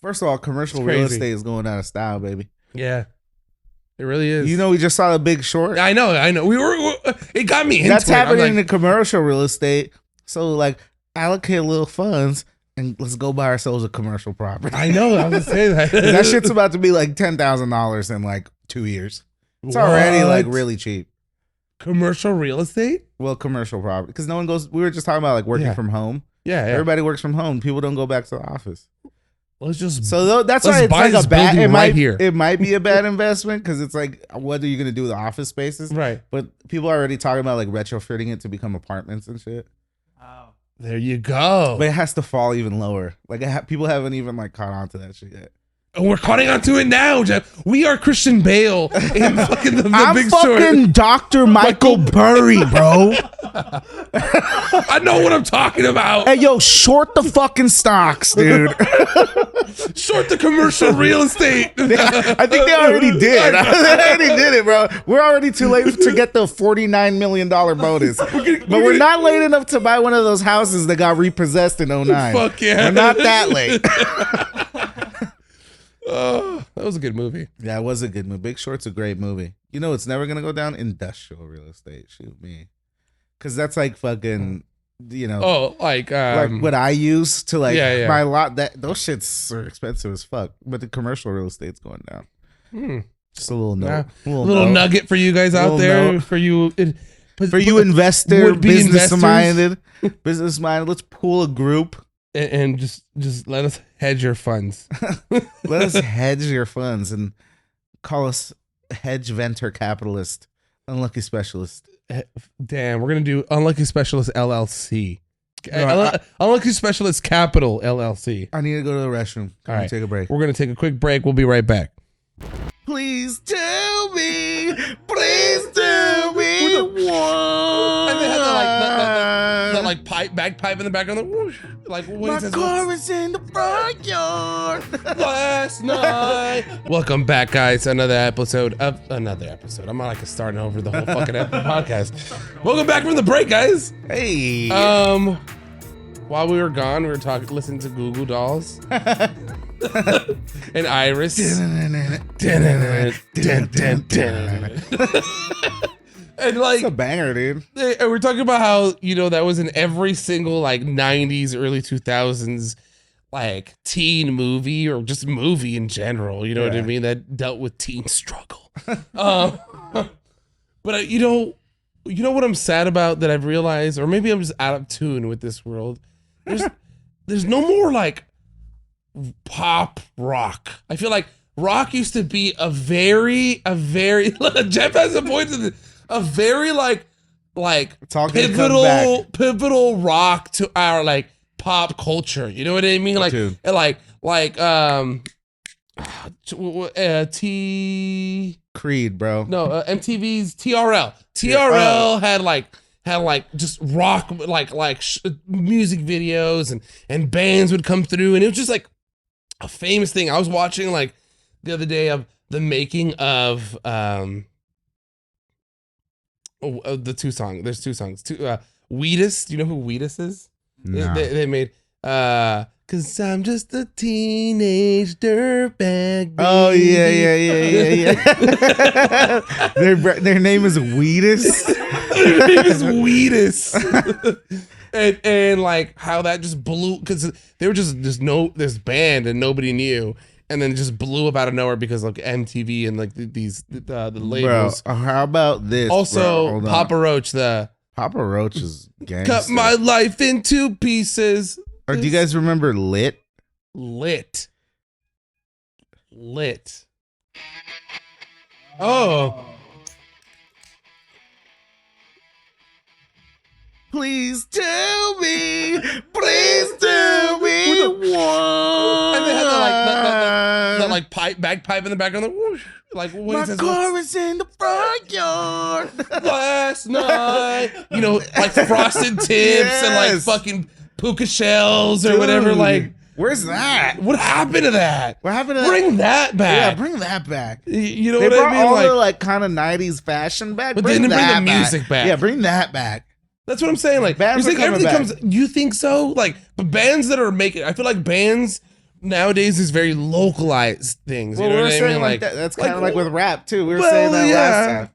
First of all, commercial It's real crazy. estate is going out of style, baby. Yeah, it really is. You know, we just saw The Big Short. I know. It got me into That's it. I'm happening like, in commercial real estate. So, like, allocate a little funds and let's go buy ourselves a commercial property. I know. I was gonna say that. That shit's about to be like $10,000 in like 2 years. It's already like What? really cheap. Commercial real estate. Well, commercial property, because no one goes. We were just talking about like working Yeah. from home. Yeah, Everybody works from home. People don't go back to the office. Let's just That's Let's why it's buy like this a bad. building It right might here. It might be a bad investment because it's like, what are you gonna do with the office spaces? right. But people are already talking about like retrofitting it to become apartments and shit. Oh. There you go. But it has to fall even lower. Like people haven't even like caught on to that shit yet. And we're cutting onto it now, Jeff. We are Christian Bale in fucking the I'm Big fucking Short. Dr. Michael Burry, bro. I know what I'm talking about. Hey, yo, short the fucking stocks, dude. Short the commercial real estate. I think they already did. They already did it, bro. We're already too late to get the $49 million bonus. But we're not late enough to buy one of those houses that got repossessed in 09. Fuck yeah. We're not that late. Oh, that was a good movie. Yeah, it was a good movie. Big Short's a great movie. You know, it's never going to go down. Industrial real estate. Shoot me. Because that's like fucking, you know. Oh, like what I use to like Yeah. my lot. That those shits are expensive as fuck. But the commercial real estate's going down. Just a little note. yeah. Little nugget for you guys out Little there. note. For you, For you investor, would-be business investors. minded, let's pool a group. and just let us hedge your funds. Let us hedge your funds and call us hedge venture capitalist, unlucky specialist. Damn, we're gonna do Unlucky Specialist LLC. No, Unlucky Specialist Capital LLC. I need to go to the restroom. All right, Take a break. We're gonna take a quick break. We'll be right back. Please tell me. Please tell me. And they had the bagpipe in the background. Like what My he says, car is in the front yard. last night. Welcome back, guys. Another episode. I'm not like starting over the whole fucking podcast. Welcome back from the break, guys. Hey. While we were gone, we were listening to Goo Goo Dolls and Iris. And like, It's a banger, dude. and we're talking about how, you know, that was in every single like 90s, early 2000s like teen movie or just movie in general, you know what I Yeah. mean, that dealt with teen struggle. But you know what I'm sad about that I've realized, or maybe I'm just out of tune with this world. There's no more like pop rock. I feel like rock used to be a very Jeff has a point to this, a very like It's all gonna come back. pivotal rock to our like pop culture. You know what I mean? Like Dude. Creed, bro. MTV's TRL. TRL had like just rock music videos and bands would come through, and it was just like a famous thing. I was watching like the other day of the making of the two songs. There's two songs. Wheatus. Do you know who Wheatus is? Nah. They made Cause I'm just a teenage dirtbag. Oh yeah. Their name is Wheatus. Their name is Wheatus. and like how that just blew, because they were just this band and nobody knew, and then it just blew up out of nowhere because like MTV and like the labels. Bro, how about this? Also, Hold on. Papa Roach, Papa Roach is gangster. cut my life into pieces. Or do you guys remember Lit? Lit. Oh. Please tell me. Please tell me. And they had the bagpipe in the background. Like what My he says, car is in the front yard. last night. You know, like frosted tips and like Yes. fucking puka shells or Dude. whatever. Like Where's that? What happened to that? What happened to that? Bring that back. Yeah, bring that back. You know They what brought I mean? all Like, the like kind of 90s fashion back. but they didn't bring the music back. Yeah, bring that back. that's what I'm saying. Like, Bands you're are saying coming everything back. comes. You think so? Like, but bands that are making, I feel like bands nowadays is very localized things. Well, You know we were what I saying mean? like that. That's kind of like with rap too. We were well, saying that yeah. last time.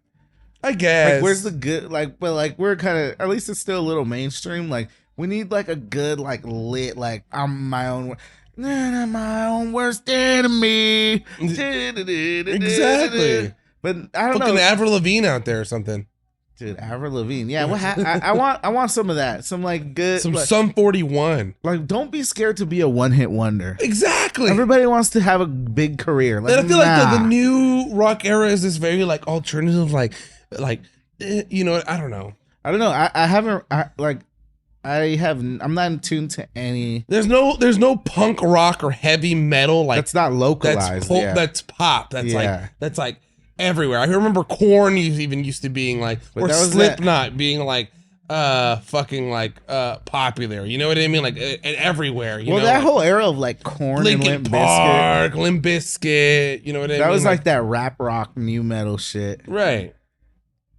I guess. Like, where's the good? Like, but like we're kind of at least it's still a little mainstream. Like, we need like a good like lit like I'm my own. My own worst enemy. Exactly. But I don't fucking know, Avril Lavigne out there or something? dude. Avril Lavigne. Yeah, I want some of that. Some like good. Some like, Sum 41. like, don't be scared to be a one-hit wonder. Exactly. Everybody wants to have a big career. Like, and I feel like the nah. new rock era is this very like alternative, you know, I don't know. I don't know. I'm not in tune to any. There's no punk rock or heavy metal like That's not localized. Yeah. that's pop. That's Yeah. like everywhere. I remember Korn even used to being like, But or that was Slipknot being like fucking like popular. You know what I mean? Like and everywhere. You Well, know, that like, whole era of like Korn and Linkin Limp Bizkit, Park, Limp Bizkit. You know what I mean? that was like that rap rock new metal shit. right.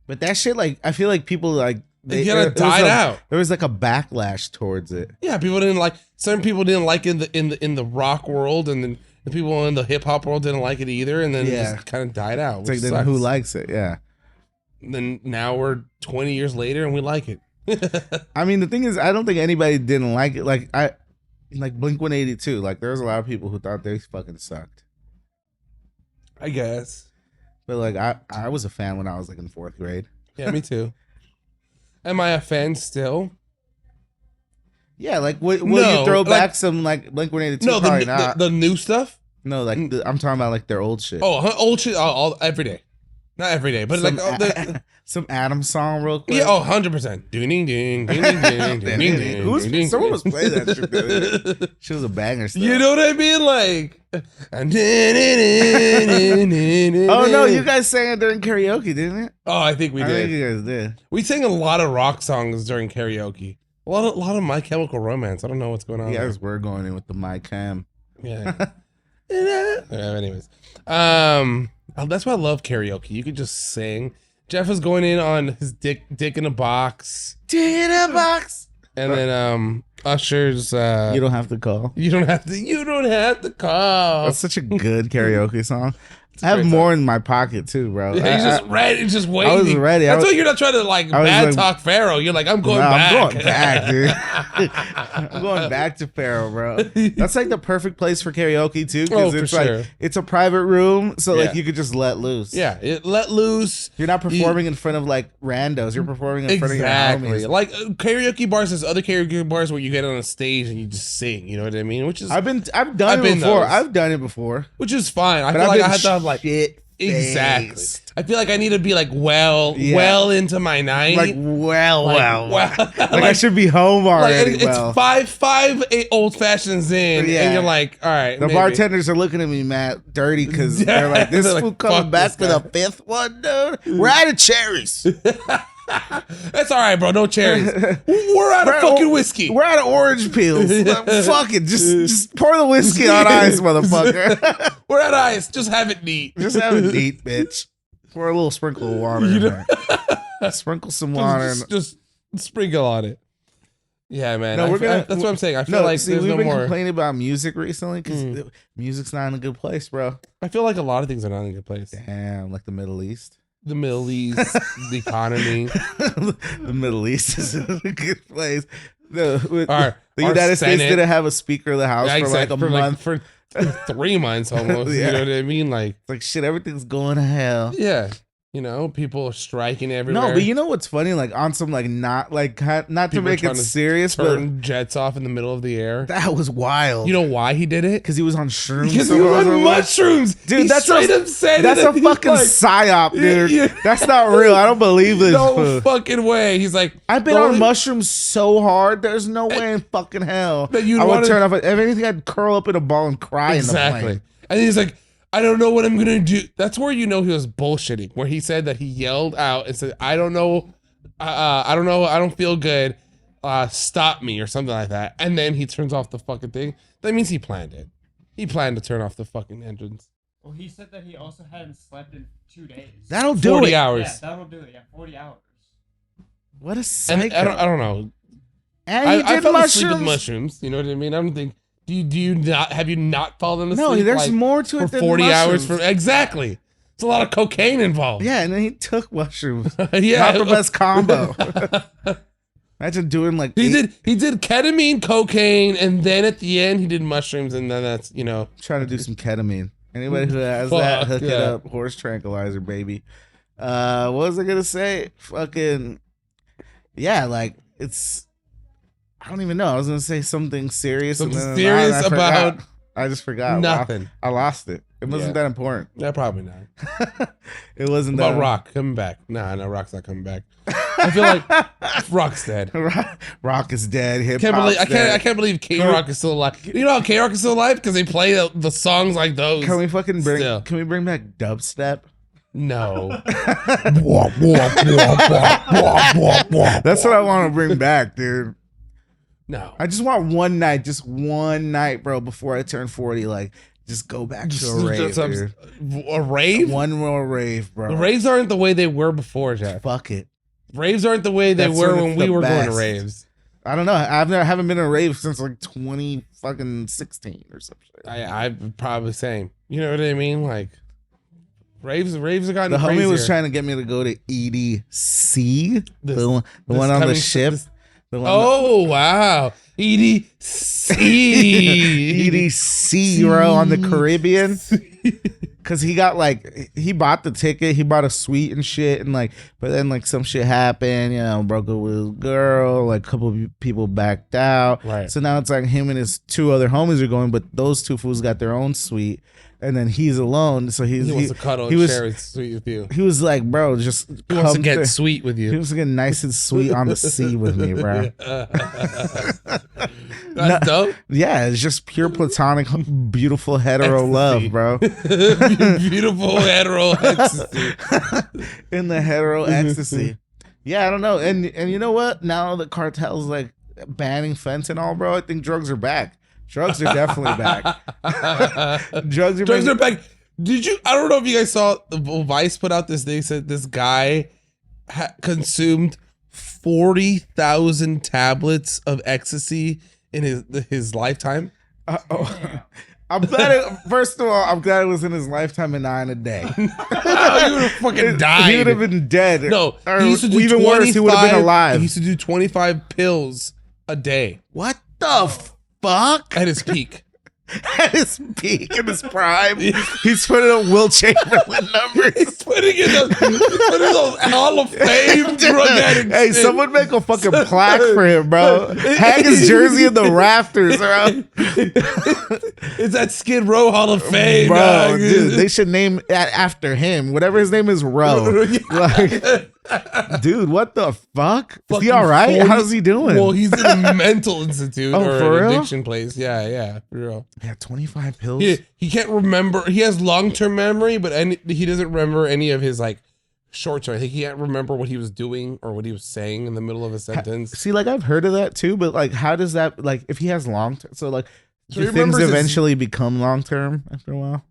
But that shit, like, I feel like people like It kind of died out. There was like a backlash towards it. Yeah, people didn't like. Some people didn't like it in the rock world, and then the people in the hip hop world didn't like it either, and then it Yeah. just kind of died out. It's like, which then who sucks. likes it? Yeah. Then now we're 20 years later and we like it. I mean, the thing is, I don't think anybody didn't like it. Like Blink 182. Like, there was a lot of people who thought they fucking sucked. I guess. But like, I was a fan when I was like in 4th grade. Yeah, me too. Am I a fan still? Yeah, like, will No, you throw like- back some like Blink 182? No, Probably not. the new stuff. No, like I'm talking about like their old shit. Oh, old shit. All every day. Not every day, but some, like the, some Adam song real quick. yeah. Oh, 100%. Ding ding ding ding ding ding ding ding. Who's- ding, ding, someone ding. was playing that shit the other day. She was a banger stuff. You know what I mean? Like, Oh no, you guys sang it during karaoke, didn't it? Oh, I think we I did. think you guys did. We sang a lot of rock songs during karaoke. A lot of My Chemical Romance. I don't know what's going on. You there. guys were going in with the My Cam. Yeah. Anyways, that's why I love karaoke. You could just sing. Jeff was going in on his dick in a box, In a box. and then Usher's. You don't have to call. You don't have to call. That's such a good karaoke song. I a have great more in my pocket too, bro. He's just ready. He's just waiting. I was ready. That's why you're not trying to like I was bad like- talk Pharaoh. You're like, I'm going Nah, back. I'm going back, dude. I'm going back to Pharaoh, bro. That's like the perfect place for karaoke too, Oh, because for it's like sure. it's a private room, so like Yeah. you could just let loose. Yeah, it let loose. You're not performing in front of like randos. You're performing in front of your Exactly. homies. Like karaoke bars, there's other karaoke bars where you get on a stage and you just sing. You know what I mean? Which is I've done I've it been before. those. I've done it before. which is fine. I But feel I've like been I have to have like shit exactly. faced. I feel like I need to be like well into my night. Like well. like Like I should be home already. it's well, 5 old fashions in, Yeah. and you're like, all right. the maybe. bartenders are looking at me, Matt, dirty because Yeah. they're like, "This They're like, fool coming fuck back this for guy." the 5th one, dude. We're out of cherries. That's all right, bro. No cherries. We're out of fucking whiskey. We're out of orange peels. Fuck it, just pour the whiskey on ice, motherfucker. We're out of ice. Just have it neat. Just have it neat, bitch. Pour a little sprinkle of water in there. Sprinkle some water. Just sprinkle on it. Yeah, man. No, that's what I'm saying. I feel like see, there's we've no been more. complaining about music recently because music's not in a good place, bro. I feel like a lot of things are not in a good place. Damn, like the Middle East. The Middle East, the economy. The Middle East is in a good place. The Our United States Senate- didn't have a Speaker of the House Yeah, for like exactly, a month. for 3 months almost. Yeah. You know what I mean? Like, It's like shit, everything's going to hell. yeah, you know, people are striking everywhere. No, but you know what's funny? Like on some like not to People make trying it to serious, but turn jets off in the middle of the air. that was wild. You know why he did it? because he was on shrooms. Because so he it was was on like- mushrooms. Dude, He that's straight a- up said That's it. a He's fucking like, psyop, dude. Yeah. That's not real. I don't believe this. no fool. fucking way. He's like, I've been the on only- mushrooms so hard. There's no way in fucking hell That you'd I would wanna- turn off. If anything, I'd curl up in a ball and cry in the Exactly. plane. And he's like, I don't know what I'm gonna do. That's where you know he was bullshitting. Where he said that he yelled out and said, I don't know, I don't know, I don't feel good. stop me or something like that, and then he turns off the fucking thing. That means he planned it. He planned to turn off the fucking engines. Well, he said that he also hadn't slept in 2 days. That'll do 40 it. hours. Yeah, that'll do it. Yeah, 40 hours. What a psycho. And I don't know. And I fell asleep with mushrooms. You know what I mean? I don't think. Do you not? Have you not fallen asleep? No, there's like, more to for it than 40 hours. mushrooms. Exactly. It's a lot of cocaine involved. Yeah, and then he took mushrooms. Yeah. Not the best combo. Imagine doing like He did ketamine, cocaine, and then at the end he did mushrooms, and then that's trying to do some ketamine. Anybody who has Fuck, that, hook it yeah. up. Horse tranquilizer, baby. What was I gonna say? Fucking yeah, like it's. I don't even know. I was gonna say something serious. Something and then serious I forgot. about I just forgot. nothing. I lost it. It wasn't Yeah. that important. Yeah, probably not. It wasn't About that. Rock coming back. Nah, no, Rock's not coming back. I feel like Rock's dead. Rock is dead. Hip I can't believe K Rock is still alive. You know how K Rock is still alive? Because they play the songs like those. Can we fucking bring? Still. Can we bring back dubstep? No. That's what I want to bring back, dude. No. I just want one night, bro, before I turn 40. Like, just go back to a rave, dude. A rave? One more rave, bro. The raves aren't the way they were before, Jeff. Fuck it. Raves aren't the way they That's were when when it's we the were going best. to raves. I don't know. Haven't been in a rave since like 2016 or something. I'm probably same. You know what I mean? Like raves have gotten The homie crazier. was trying to get me to go to EDC, This- the one this on the coming- ship. this- The one Oh wow. EDC. EDC, bro, on the Caribbean. Cause he bought the ticket, he bought a suite and shit, and like, but then like some shit happened, broke up with his girl, like a couple of people backed out. Right. So now it's like him and his two other homies are going, but those two fools got their own suite, and then he's alone. So He wants to cuddle he and was- share his sweet with you. he was like, bro, just He wants to come get through. sweet with He you. wants to get nice and sweet on the sea with me, bro. That's dope. Yeah, it's just pure platonic, beautiful hetero Ecstasy. love, bro. Beautiful hetero ecstasy. In the hetero ecstasy. Yeah, I don't know. And you know what? Now the cartel's like banning fentanyl, bro. I think drugs are back. Drugs are definitely back. Drugs are back. Did you? I don't know if you guys saw the Vice put out this thing. Said this guy consumed 40,000 tablets of ecstasy in his lifetime. I'm glad. First of all, I'm glad it was in his lifetime and not in a day. Oh, he would have fucking died. He would have been dead. No, Or he used to do even worse, he would have been alive. He used to do 25 pills a day What the fuck? at his peak. At his peak, in his prime, he's putting up Will Chamberlain numbers. He's putting in those Hall of Fame drug addict Hey, shit. someone make a fucking plaque for him, bro. Hang his jersey in the rafters, bro. It's that Skid Row Hall of Fame, Bro, dog. dude, they should name it after him. Whatever his name is, Roe. Like, dude, what the fuck? Is he Fucking all right? 40 How's he doing? Well, he's in a mental institute Oh, or for an real? addiction place. Yeah, for real. yeah, 25 pills. He can't remember. He has long-term memory, but he doesn't remember any of his like short term. I think he can't remember what he was doing or what he was saying in the middle of a sentence. See, like I've heard of that too, but like, how does that like if he has long term? So like, So do he things remembers his- eventually become long term after a while?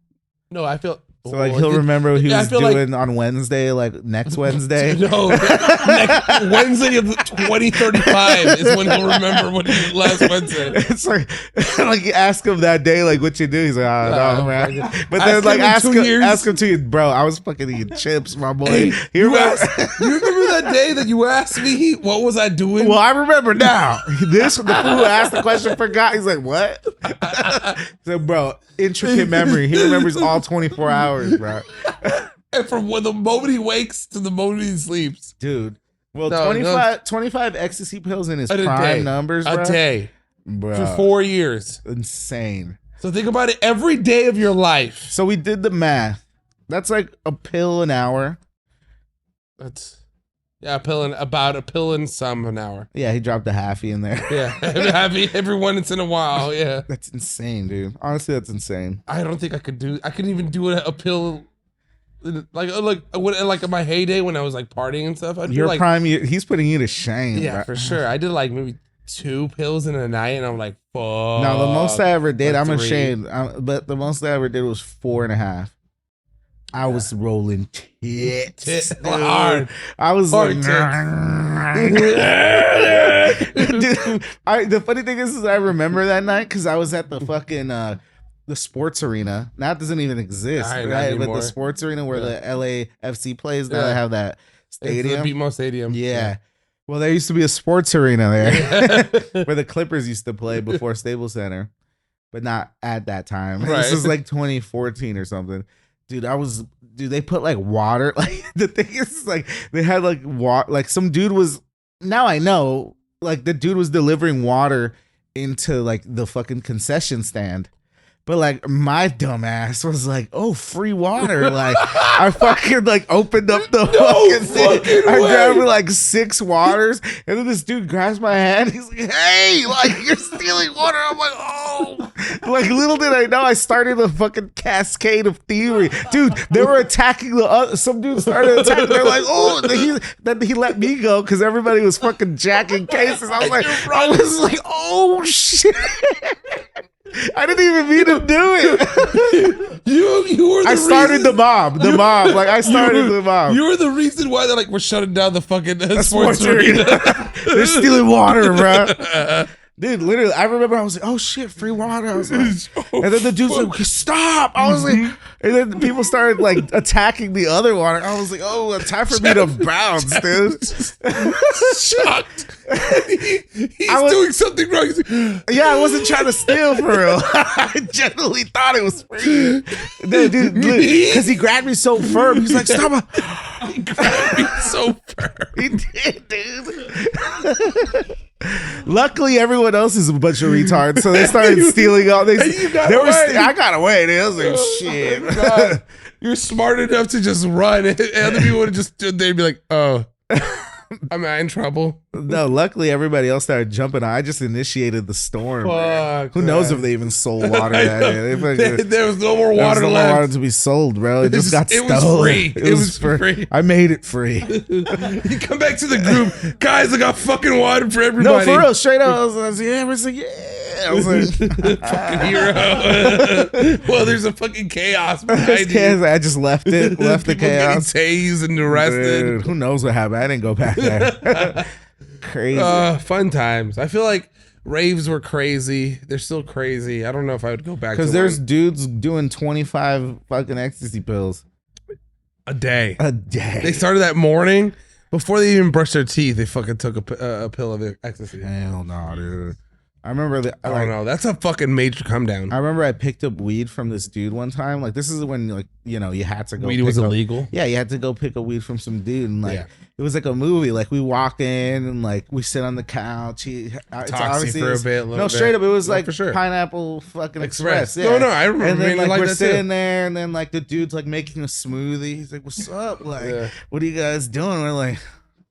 No, I feel So like he'll remember what he Yeah, I was feel like- doing on Wednesday, like next Wednesday. No, next Wednesday of 2035 is when he'll remember what he did last Wednesday. It's like you ask him that day, like what you do. He's like, I don't know, man. But then Ask like him in 2 years. ask him to you, bro. I was fucking eating chips, my boy. Hey, He you remember- remember that day that you asked me what was I doing? Well, I remember now. The fool who asked the question forgot. He's like, what? So, bro, intricate memory. He remembers all 24 hours, bro. And from when the moment he wakes to the moment he sleeps. Dude. Well, No, 25 ecstasy pills in his A day. prime numbers, bro. A day Bro. for 4 years. Insane. So think about it every day of your life. So we did the math. That's like a pill an hour. That's about a pill and some an hour. Yeah, he dropped a halfie in there. Yeah, every once in a while. Yeah, That's insane, dude. Honestly, that's insane. I don't think I could even do a pill like in my heyday when I was like partying and stuff. I'd do Your like prime, he's putting you to shame. yeah, bro. for sure. I did like maybe 2 pills in a night, and I'm like, fuck. No, the most I ever did, Or I'm 3. ashamed, but the most I ever did was 4.5. I was rolling tits. Dude. Hard. I was Hard like, tits. dude. The funny thing is I remember that night because I was at the fucking the sports arena. Now it doesn't even exist, Not right? But anymore. the sports arena where the LAFC plays, now Yeah. they have that stadium. It's the BMO Stadium. Yeah. Well, there used to be a sports arena there where the Clippers used to play before Staples Center, but not at that time. Right. This was like 2014 or something. Dude, they put like water. Like the thing is like they had like water, like some dude was, now I know, like the dude was delivering water into like the fucking concession stand. But like my dumb ass was like, oh, free water. Like I fucking like opened up the fucking thing. I grabbed like 6 waters, and then this dude grabs my hand. He's like, hey, like you're stealing water. I'm like, oh. Like little did I know I started a fucking cascade of thievery. Dude, they were attacking the other, some dude started attacking. They're like, oh, then he let me go because everybody was fucking jacking cases. I was like, oh shit. I didn't even mean to do it. You were the I started reason. the mob. Like I started the mob. You were the reason why they're like, we're shutting down the fucking sports arena. They're stealing water, bro. Dude, literally, I remember I was like, oh shit, free water. I was like, and then the dude's like, stop. I was like, and then people started like attacking the other water. I was like, oh, it's time for me to bounce, dude. Shocked. He's doing something wrong. He's like, Yeah, I wasn't trying to steal for real. I genuinely thought it was free. Dude, because he grabbed me so firm. He's like, stop. he grabbed me so firm. He did, dude. Luckily, everyone else is a bunch of retards, so they started stealing all. You got away. I got away. Dude. I was like, shit. God. You're smart enough to just run, and other people would just they'd be like, "Oh, am I in trouble?" No, luckily everybody else started jumping. I just initiated the storm. Fuck, Who knows if they even sold water that day? There was no more There was water no left. more water to be sold, bro. It just got It stolen. was free. It was free. I made it free. You come back to the group, guys. I got fucking water for No, everybody. for real, straight up. I was like, yeah, everyone's like, yeah. I was like, Fucking hero. Well, there's a fucking chaos behind you. I just left the People chaos. getting tased and arrested. Dude, who knows what happened? I didn't go back there. Crazy. Fun times. I feel like raves were crazy. They're still crazy. I don't know if I would go back to Because there's one dudes doing 25 fucking ecstasy pills a day. a day. They started that morning before they even brushed their teeth. They fucking took a pill of ecstasy. Hell no, dude. I remember that. I don't know. That's a fucking major come down. I remember I picked up weed from this dude one time. Like this is when like you had to go. Weed was pick up- illegal. Yeah, you had to go pick up weed from some dude, and like Yeah. it was like a movie. Like we walk in and like we sit on the couch. It's Talks you obviously- for a bit. No, straight up, it was No, like for sure. Pineapple fucking Express. Express. Yeah. No, I remember And then being like like we're that, too. sitting there, and then like the dude's like making a smoothie. He's like, "What's up? Like, Yeah. what are you guys doing?" We're like,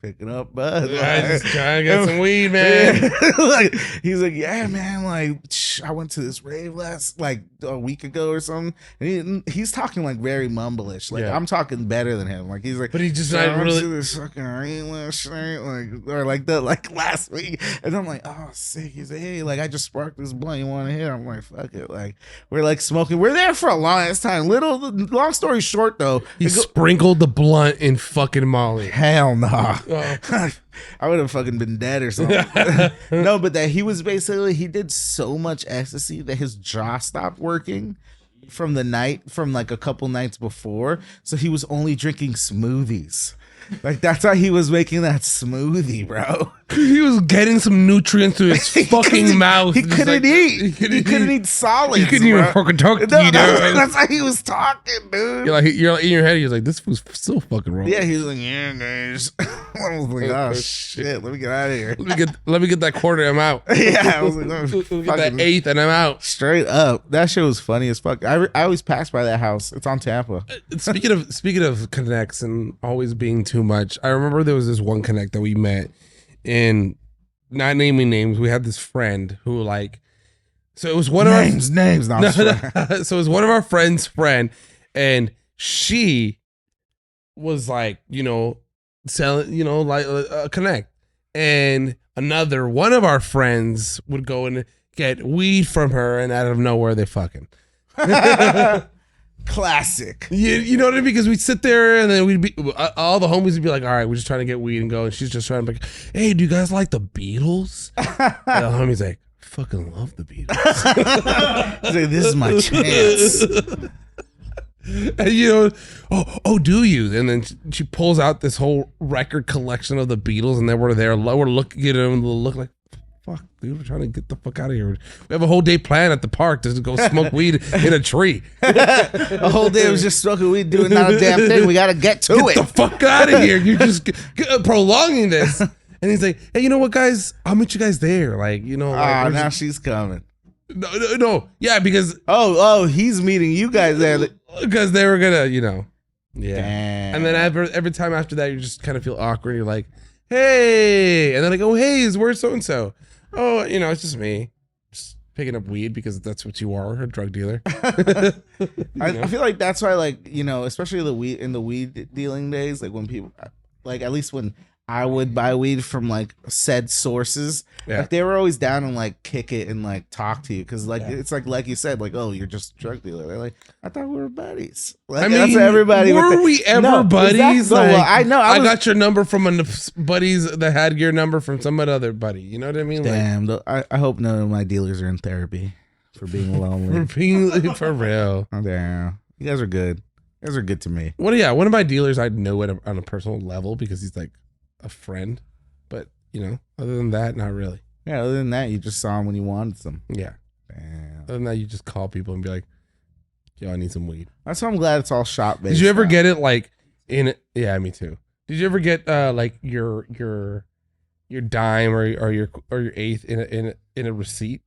picking up bud. I just trying to get some weed, man. Like he's like, yeah, man. Like I went to this rave like a week ago or something, and he's talking like very mumblish. Like Yeah. I'm talking better than him. Like he's like, But he just "So I not went really. to this fucking rave last night, or like last week," and I'm like, oh, sick. He's like, hey, like I just sparked this blunt. You want to hit? I'm like, fuck it. Like we're like smoking. We're there for a long ass time. Long story short, though, He sprinkled the blunt in fucking Molly. hell no. Oh. I would have fucking been dead or something. No, but that he did so much ecstasy that his jaw stopped working from like a couple nights before. So he was only drinking smoothies. Like that's how he was making that smoothie, bro. He was getting some nutrients to his fucking mouth. He Just couldn't like- eat. He couldn't eat. solids. He couldn't even bro. fucking talk. No, that's how he was talking, dude. You're like in your head. You're like, this was still fucking wrong. Yeah, he was like, yeah, guys. I was like, oh shit, let me get out of here. Let me get that quarter. I'm out. Yeah, I was like, no, Let me get that fucking- eighth, and I'm out. Straight up, that shit was funny as fuck. I always pass by that house. It's on Tampa. Speaking of connects and always being too much, I remember there was this one connect that we met, and not naming names, we had this friend who like, so it was one Names, no, of our so it was one of our friends' friend, and she was like, selling, like connect. And another one of our friends would go and get weed from her, and out of nowhere they fucking. Classic. You know what I mean? Because we'd sit there and then we'd be all the homies would be like, all right, we're just trying to get weed and go, and she's just trying to be like, hey, do you guys like the Beatles? And the homie's like, fucking love the Beatles. He's like, this is my chance. And oh, do you? And then she pulls out this whole record collection of the Beatles, and then we're looking at them and look like, fuck, dude, we're trying to get the fuck out of here. We have a whole day planned at the park to go smoke weed in a tree. The whole day was just smoking weed, doing not a damn thing. We gotta get to it. Get the fuck out of here! You're just prolonging this. And he's like, hey, you know what, guys? I'll meet you guys there. Like, now she's coming. No, yeah, because he's meeting you guys there. Because they were gonna, yeah. Damn. And then every time after that, you just kind of feel awkward. You're like, hey, and then I go, hey, where's so and so? Oh, it's just me, just picking up weed because that's what you are, a drug dealer. I feel like that's why, especially the weed dealing days, like when people, like at least when I would buy weed from like said sources, like they were always down and like kick it and like talk to you because it's like you said, like, oh, you're just a drug dealer. They're like, I thought we were buddies. Like, I mean, that's what everybody were we ever buddies? Exactly. Well, I know. I got your number from a buddies that had your number from some other buddy. You know what I mean? Damn. I hope none of my dealers are in therapy for being lonely. For real. Oh, damn. You guys are good. You guys are good to me. One of my dealers I know on a personal level because he's like a friend, but other than that, not really. Yeah, other than that, you just saw him when you wanted some. Yeah. Damn. Other than that, you just call people and be like, yo, I need some weed. That's why I'm glad it's all shop based. Did you ever get it like yeah, me too. Did you ever get like your dime or your eighth in a receipt?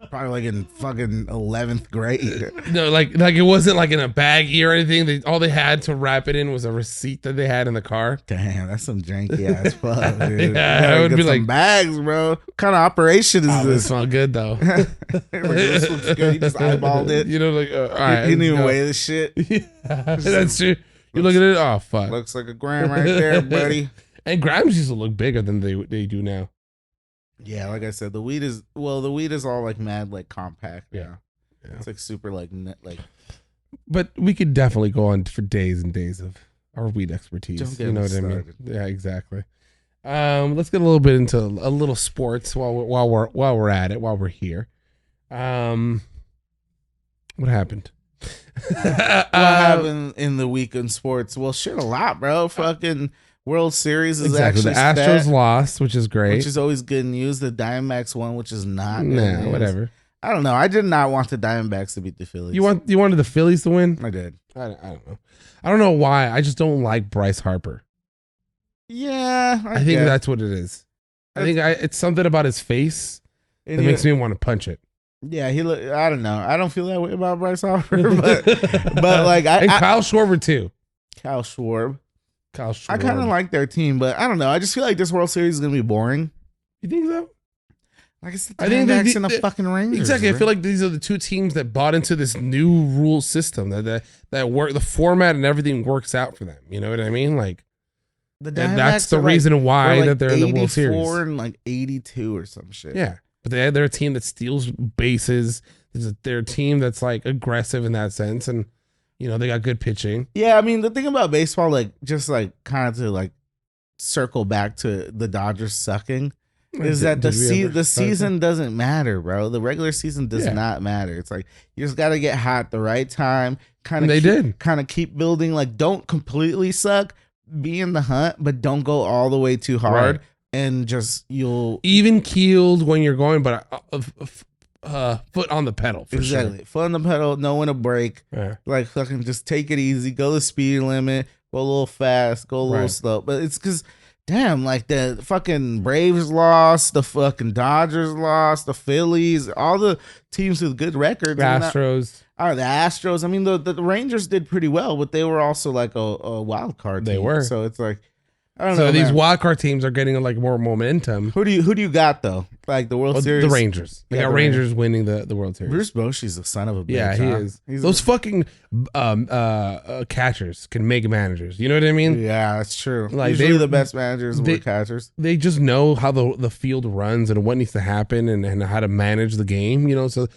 Probably like in fucking 11th grade. No, like it wasn't like in a baggie or anything. All they had to wrap it in was a receipt that they had in the car. Damn, that's some janky ass fuck, dude. Yeah, it would be like bags, bro. What kind of operation is this? This Smell good though. Like, this looks good. He just eyeballed it. All right, he didn't even weigh the shit. Yeah, that's true. You look at it. Oh fuck, looks like a gram right there, buddy. And grams used to look bigger than they do now. Yeah, like I said, the weed is all like mad, like compact. Yeah. It's like super like net, like. But we could definitely go on for days and days of our weed expertise. Don't get you know what started. I mean? Yeah, exactly. Let's get a little bit into a little sports while we're at it, while we're here. What happened? What happened in the week in sports? Well, shit, a lot, bro. Fucking World Series is actually the Astros lost, which is great, which is always good news. The Diamondbacks won, which is not good news. Whatever. I don't know. I did not want the Diamondbacks to beat the Phillies. You wanted the Phillies to win? I did. I don't know. I don't know why. I just don't like Bryce Harper. Yeah, I think that's what it is. I think it's something about his face that makes me want to punch it. Yeah, I don't know. I don't feel that way about Bryce Harper, but like and Kyle Schwarber too. Kyle Schwarber. I kind of like their team, but I don't know. I just feel like this World Series is gonna be boring. You think so? Like it's the Diamondbacks and the fucking Rangers. Exactly. Right? I feel like these are the two teams that bought into this new rule system that work. The format and everything works out for them. You know what I mean? Like that's the reason why that they're in the World Series. 84 and like 82 or some shit. Yeah, but they're a team that steals bases. They're a team that's like aggressive in that sense, and they got good pitching. Yeah, I mean the thing about baseball, like just like kind of to like circle back to the Dodgers sucking. Is that the season doesn't matter, bro? The regular season does not matter. It's like you just got to get hot at the right time. Kind of keep building. Like don't completely suck. Be in the hunt, but don't go all the way too hard. Right. And just you'll even keeled when you're going, but foot on the pedal. For exactly, sure. Foot on the pedal. Know when to break. Yeah. Like fucking just take it easy. Go the speed limit. Go a little fast. Go a little slow. But it's because. Damn, like the fucking Braves lost, the fucking Dodgers lost, the Phillies, all the teams with good records. The Astros. The Astros. I mean, the Rangers did pretty well, but they were also like a wild card team. They were. So it's like, I don't So know. these man. wild card teams are getting like more momentum. Who do you got though? Like the World Well, Series. the Rangers. They Yeah, got the Rangers winning the World Series. Bruce Bochy's the son of a bitch. Yeah, he huh? is. He's Those fucking catchers can make managers. You know what I mean? yeah, that's true. Like, Usually the best managers were catchers. They just know how the field runs and what needs to happen and how to manage the game. You know, so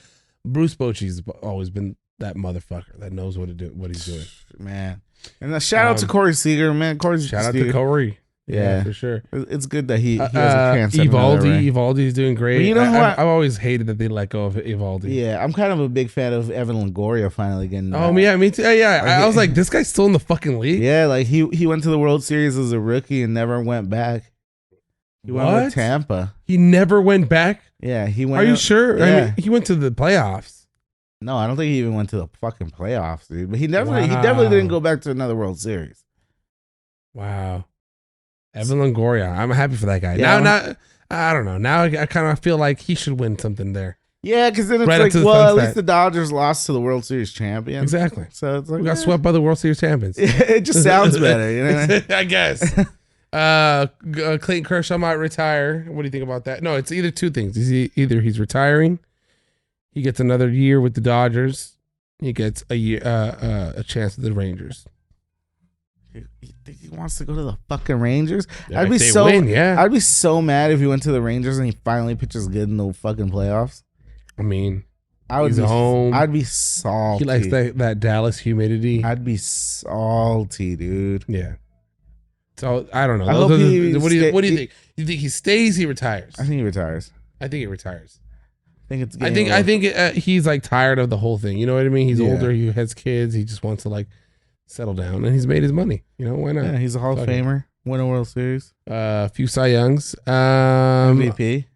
Bruce Bochy's always been that motherfucker that knows what he's doing. Man, and a shout out to Corey Seager, man. Shout out to Corey. Yeah, for sure. It's good that he has a chance. Evaldi's doing great. But you know what? I've always hated that they let go of Evaldi. Yeah, I'm kind of a big fan of Evan Longoria finally getting. Oh yeah, me too. Yeah, I was like, this guy's still in the fucking league. Yeah, like he went to the World Series as a rookie and never went back. He went with Tampa. He never went back. Yeah, he went. Are you sure? Yeah. I mean, he went to the playoffs. No, I don't think he even went to the fucking playoffs, dude. But he definitely didn't go back to another World Series. Wow. Evan Longoria. I'm happy for that guy. Yeah, now, I don't know. Now I kind of feel like he should win something there. Yeah, because then it's Right up like, to the well, at sunset. least the Dodgers lost to the World Series champion. Exactly. So it's like We got swept by the World Series champions. It just sounds better, you know. I guess. Clayton Kershaw might retire. What do you think about that? No, it's either two things. Either he's retiring, he gets another year with the Dodgers, he gets a chance at the Rangers. You think he wants to go to the fucking Rangers? Yeah, if they win, yeah. I'd be so mad if he went to the Rangers and he finally pitches good in the fucking playoffs. I mean, He's home. I'd be salty. He likes that Dallas humidity. I'd be salty, dude. Yeah. So I don't know. I hope what do you think? You think he stays? He retires? I think he retires. I think he retires. I think he's like tired of the whole thing. You know what I mean? He's Yeah. older. He has kids. He just wants to like settle down, and he's made his money. You know, why not? Yeah, he's a Hall of Famer. Win a World Series. A few Cy Youngs. MVP.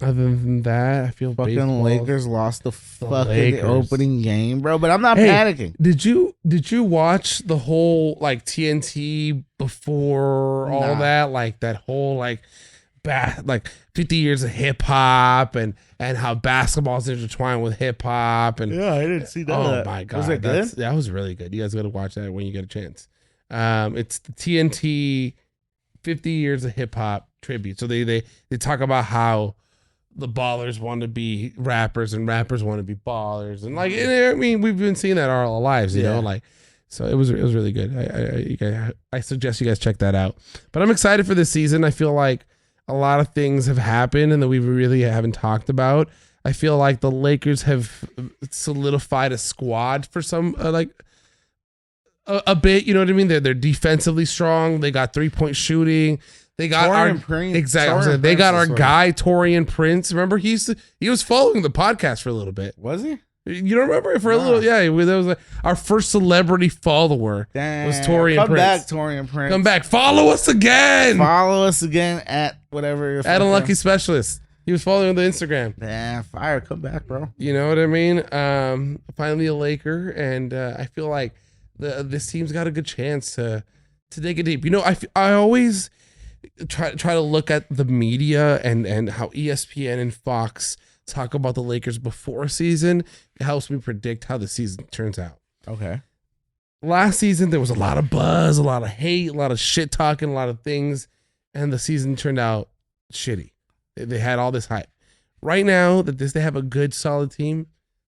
Other than that, I feel Fucking Lakers lost the fucking Lakers. opening game, bro. But I'm not panicking. Did you watch the whole like TNT before all that? Like that whole like 50 years of hip hop and how basketball's intertwined with hip hop and Yeah, I didn't see that. oh my god, Was it good? That was really good. You guys got to watch that when you get a chance. It's the TNT 50 years of hip hop tribute. So they talk about how the ballers want to be rappers and rappers want to be ballers and like I mean we've been seeing that all our lives, you know, like so it was really good. I suggest you guys check that out. But I'm excited for this season. I feel like a lot of things have happened and that we really haven't talked about. I feel like the Lakers have solidified a squad for some a bit. You know what I mean? They're defensively strong. They got 3-point shooting. They got They got our guy Torian Prince. Remember he was following the podcast for a little bit. Was he? You don't remember for a little? Yeah, that was like our first celebrity follower. Damn. Was Torian Come Prince. back, Torian Prince. Come back. Follow us again. Follow us again at whatever. At Unlucky Specialist. He was following the Instagram. Damn, fire. Come back, bro. You know what I mean? Finally a Laker, and I feel like this team's got a good chance to dig it deep. You know, I always try to look at the media and how ESPN and Fox talk about the Lakers before a season. It helps me predict how the season turns out. Okay. Last season, there was a lot of buzz, a lot of hate, a lot of shit talking, a lot of things, and the season turned out shitty. They had all this hype. Right now, they have a good, solid team.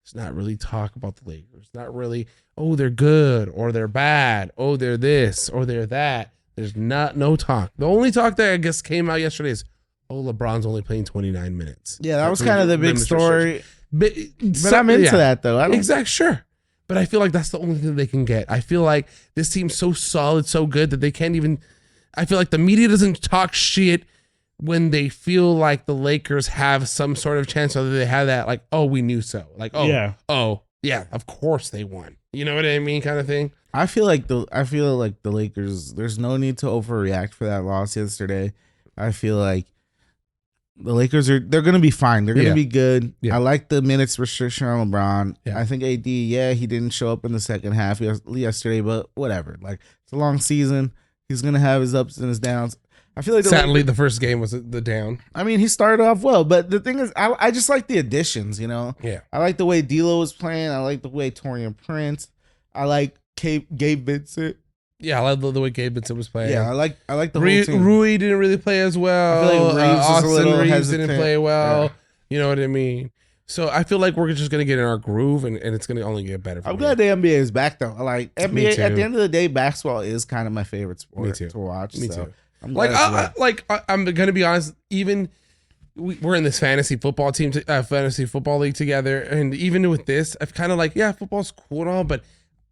It's not really talk about the Lakers. Not really, oh, they're good or they're bad. Oh, they're this or they're that. There's no talk. The only talk that I guess came out yesterday is, oh, LeBron's only playing 29 minutes. Yeah, that was kind of the big story. But I'm into that, though. Exactly, sure. But I feel like that's the only thing they can get. I feel like this team's so solid, so good that they can't even... I feel like the media doesn't talk shit when they feel like the Lakers have some sort of chance, or they have that, like, oh, we knew so. Like, oh, yeah, of course they won. You know what I mean, kind of thing. I feel like the Lakers, there's no need to overreact for that loss yesterday. I feel like the Lakers they're going to be fine. They're going to be good. Yeah. I like the minutes restriction on LeBron. Yeah. I think AD, he didn't show up in the second half yesterday, but whatever. Like, it's a long season. He's going to have his ups and his downs. I feel like sadly the first game was the down. I mean, he started off well, but the thing is, I just like the additions, you know? Yeah. I like the way D'Lo was playing. I like the way Torian Prince. I like Gabe Vincent. Yeah, I love the way Gabe Benson was playing. Yeah, I like the whole team. Rui didn't really play as well. I feel like Reeves was a Austin little Reeves hesitant. didn't play well. Yeah. You know what I mean? So I feel like we're just gonna get in our groove, and it's gonna only get better. I'm glad the NBA is back though. Like NBA, too. at the end of the day, basketball is kind of my favorite sport to watch. Me so too. I'm glad I'm gonna be honest. Even we're in this fantasy football team, fantasy football league together, and even with this, I've kind of like, yeah, football's cool and all, but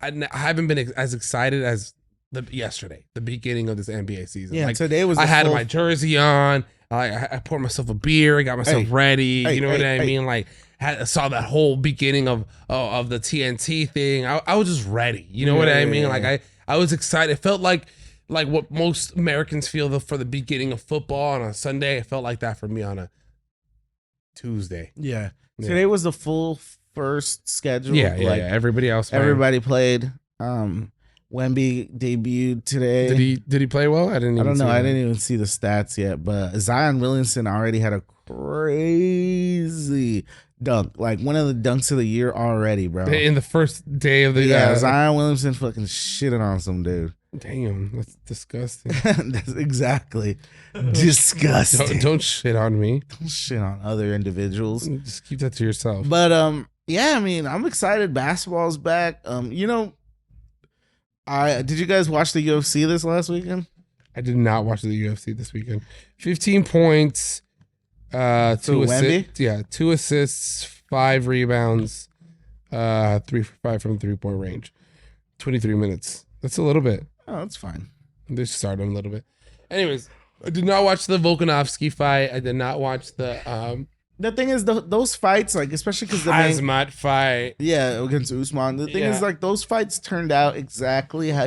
I haven't been as excited as yesterday, the beginning of this NBA season. Yeah, like, today was. I had my jersey on. I poured myself a beer. I got myself ready. You know what I mean? Like, saw that whole beginning of the TNT thing. I was just ready. You know what I mean? Yeah. Like I was excited. It felt like what most Americans feel for the beginning of football on a Sunday. It felt like that for me on a Tuesday. Yeah. Today was the full first schedule. Yeah. Everybody else. Everybody played. Wemby debuted today. Did he play well? I don't know. I didn't even see the stats yet, but Zion Williamson already had a crazy dunk, like one of the dunks of the year already, bro. In the first day of the Zion Williamson fucking shitting on some dude. Damn, that's disgusting. That's exactly disgusting. Don't shit on me. Don't shit on other individuals. Just keep that to yourself. But yeah, I mean, I'm excited. Basketball's back. Did you guys watch the UFC this last weekend? I did not watch the UFC this weekend. 15 points, 2 assists. Yeah, 2 assists, 5 rebounds, 3 for 5 from 3-point range. 23 minutes. That's a little bit. Oh, that's fine. They started him a little bit. Anyways, I did not watch the Volkanovski fight. I did not watch the The thing is, those fights, like, especially because the Hazmat fight. Yeah, against Usman. The thing is, like, those fights turned out exactly how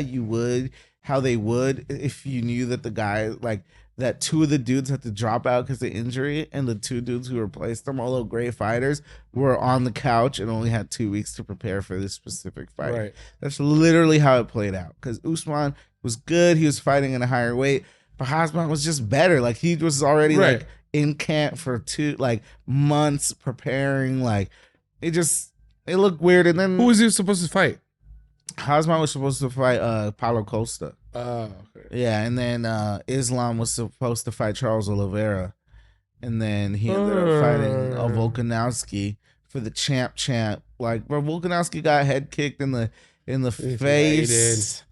they would if you knew that the guy, like, that 2 of the dudes had to drop out because of injury, and the 2 dudes who replaced them, although great fighters, were on the couch and only had 2 weeks to prepare for this specific fight. Right. That's literally how it played out. Because Usman was good. He was fighting in a higher weight. But Hazmat was just better. Like, he was already, like, in camp for 2 months preparing. Like, it looked weird. And then who was he supposed to fight? Hazmat was supposed to fight Paulo Costa. Okay. Yeah, and then Islam was supposed to fight Charles Oliveira, and then he ended up fighting Volkanovski for the champ. Like, bro, Volkanovski got head kicked in the face.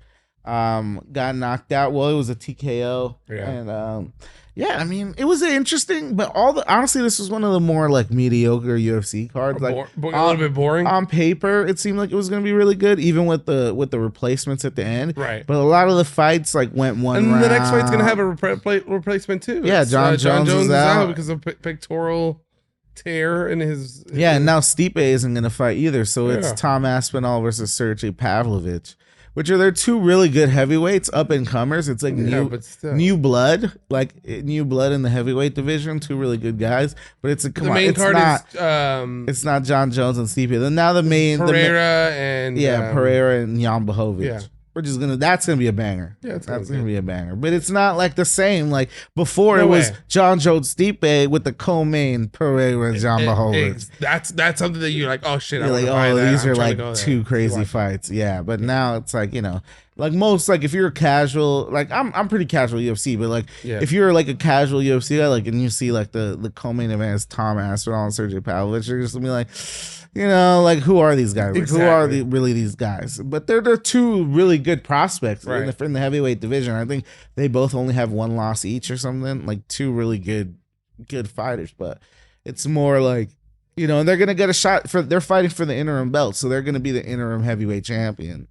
Got knocked out. Well, it was a TKO. Yeah. And yeah, I mean, it was interesting, but honestly, this was one of the more like mediocre UFC cards. Like a little bit boring. On paper, it seemed like it was going to be really good, even with the replacements at the end. Right. But a lot of the fights like went one and round. the next fight's going to have a replacement too. Yeah, John Jones is out because of pectoral tear in his. Yeah, and now Stipe isn't going to fight either. So it's Tom Aspinall versus Sergey Pavlovich, which are their 2 really good heavyweights, up and comers. It's like new blood, like new blood in the heavyweight division. 2 really good guys, but it's the main card is it's not John Jones and Stipe. Then now the main Pereira and Pereira and Jan Blachowicz. Yeah. Which is that's gonna be a banger. Yeah, that's gonna be a banger. But it's not like the same. Like before, it was John Jones Stipe with the co-main Pereira and Jan Blachowicz. That's something that you're like, oh shit, you're like, oh, these are like 2 crazy fights. Yeah, but now it's like, like most, like if you're a casual, like I'm pretty casual UFC, but like if you're like a casual UFC guy, like and you see like the co-main event is Tom Aspinall and Sergey Pavlovich, you're just gonna be like, like who are these guys? Like, who are really these guys? But they're 2 really good prospects in the heavyweight division. I think they both only have 1 loss each or something. Like 2 really good fighters, but it's more like, and they're gonna get a shot they're fighting for the interim belt, so they're gonna be the interim heavyweight champion.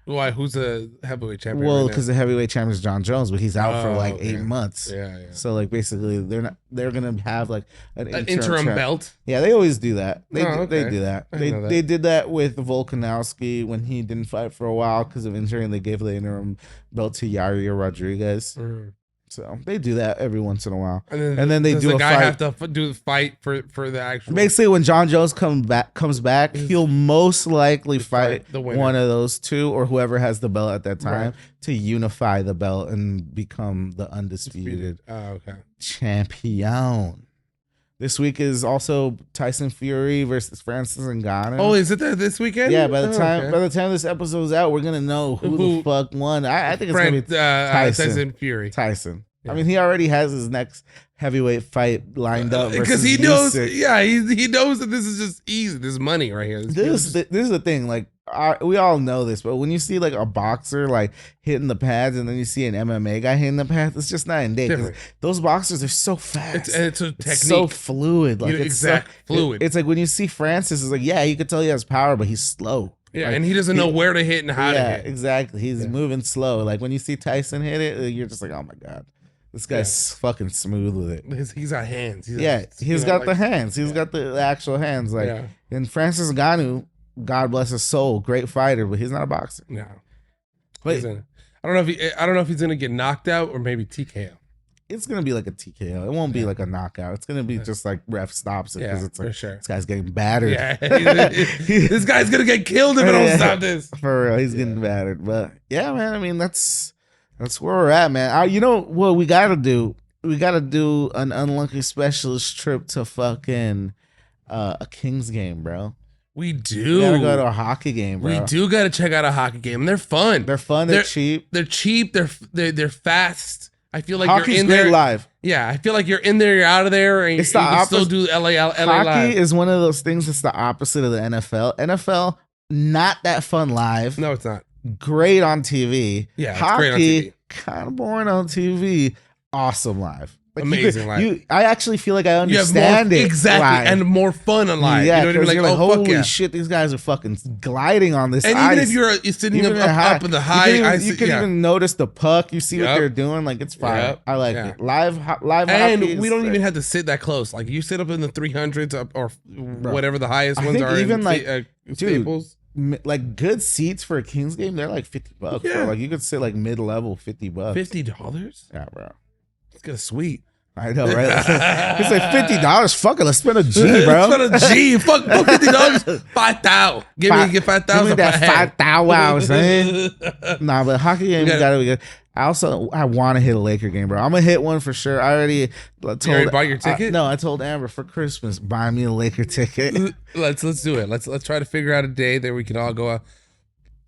Why? Who's the heavyweight champion? Well, because the heavyweight champion is John Jones, but he's out for like 8 months. Yeah. So like basically, they're gonna have like an interim belt. Yeah, they always do that. They okay. do that. That. They did that with Volkanovski when he didn't fight for a while because of injury, and they gave the interim belt to Yair Rodriguez. Mm. So they do that every once in a while, and then they do the a guy fight. have to do the fight for the actual. Basically, when John Jones comes back, he'll most likely fight the winner. One of those 2 or whoever has the belt at that time to unify the belt and become the undisputed champion. This week is also Tyson Fury versus Francis Ngannou. Oh, is it this weekend? Yeah, by the okay. time this episode's out, we're gonna know who the fuck won. I think it's gonna be Tyson Fury. Tyson. Yeah. I mean, he already has his next heavyweight fight lined up because he knows. Yeah, he knows that this is just easy. This money right here. This is the thing. Like we all know this, but when you see like a boxer like hitting the pads, and then you see an MMA guy hitting the pads, it's just night and day. Those boxers are so fast. It's a technique. It's so fluid. Like it's fluid. It's like when you see Francis, it's like you could tell he has power, but he's slow. Yeah, like, and he doesn't know where to hit and how to hit. Exactly. He's moving slow. Like when you see Tyson hit it, you're just like, oh my god. This guy's fucking smooth with it. He's got hands. He's got the hands. He's got the actual hands. Like, and Francis Ngannou, God bless his soul, great fighter, but he's not a boxer. No, but I don't know if he's gonna get knocked out or maybe TKO. It's gonna be like a TKO. It won't be like a knockout. It's gonna be just like ref stops it because it's like for sure. This guy's getting battered. Yeah, this guy's gonna get killed if I don't stop this. For real, he's getting battered. But yeah, man. I mean, that's where we're at, man. You know what we gotta do? We gotta do an unlucky specialist trip to fucking a Kings game, bro. We do. We gotta go to a hockey game, bro. We do gotta check out a hockey game. They're fun. They're fun. They're cheap. They're cheap. They're fast. I feel like Hockey's you're in there live. Yeah, I feel like you're in there, you're out of there, and it's you can still do LA Hockey live. is one of those things that's the opposite of the NFL. NFL, not that fun live. No, it's not. Great on TV. Yeah, hockey, great on TV. Kind of boring on TV. Awesome live. Like amazing live. I actually feel like I understand it. Exactly. Live. And more fun on live. Yeah, you know what I mean? Like, oh, holy shit, these guys are fucking gliding on this and ice. even if you're sitting up in the high ice, you can even notice the puck. You see what they're doing. Like, it's fine. Yep. I like it. Live and hockey we don't even have to sit that close. Like, you sit up in the 300s or whatever the highest I ones think are. Even Staples. Like good seats for a Kings game, they're like $50. Yeah. Bro. Like you could sit like mid-level, $50. $50? Yeah, bro. It's kind of sweet. I know, right? It's like $50. Fuck it, let's spend a G, bro. Let's spend a G. Fuck $50. 5,000. Give me 5,000. Give me that 5,000. Wow, saying. Nah, but hockey game gotta be good. I want to hit a Laker game, bro. I'm gonna hit one for sure. I already told. You already bought your ticket? No, I told Amber for Christmas, buy me a Laker ticket. Let's do it. Let's try to figure out a day that we can all go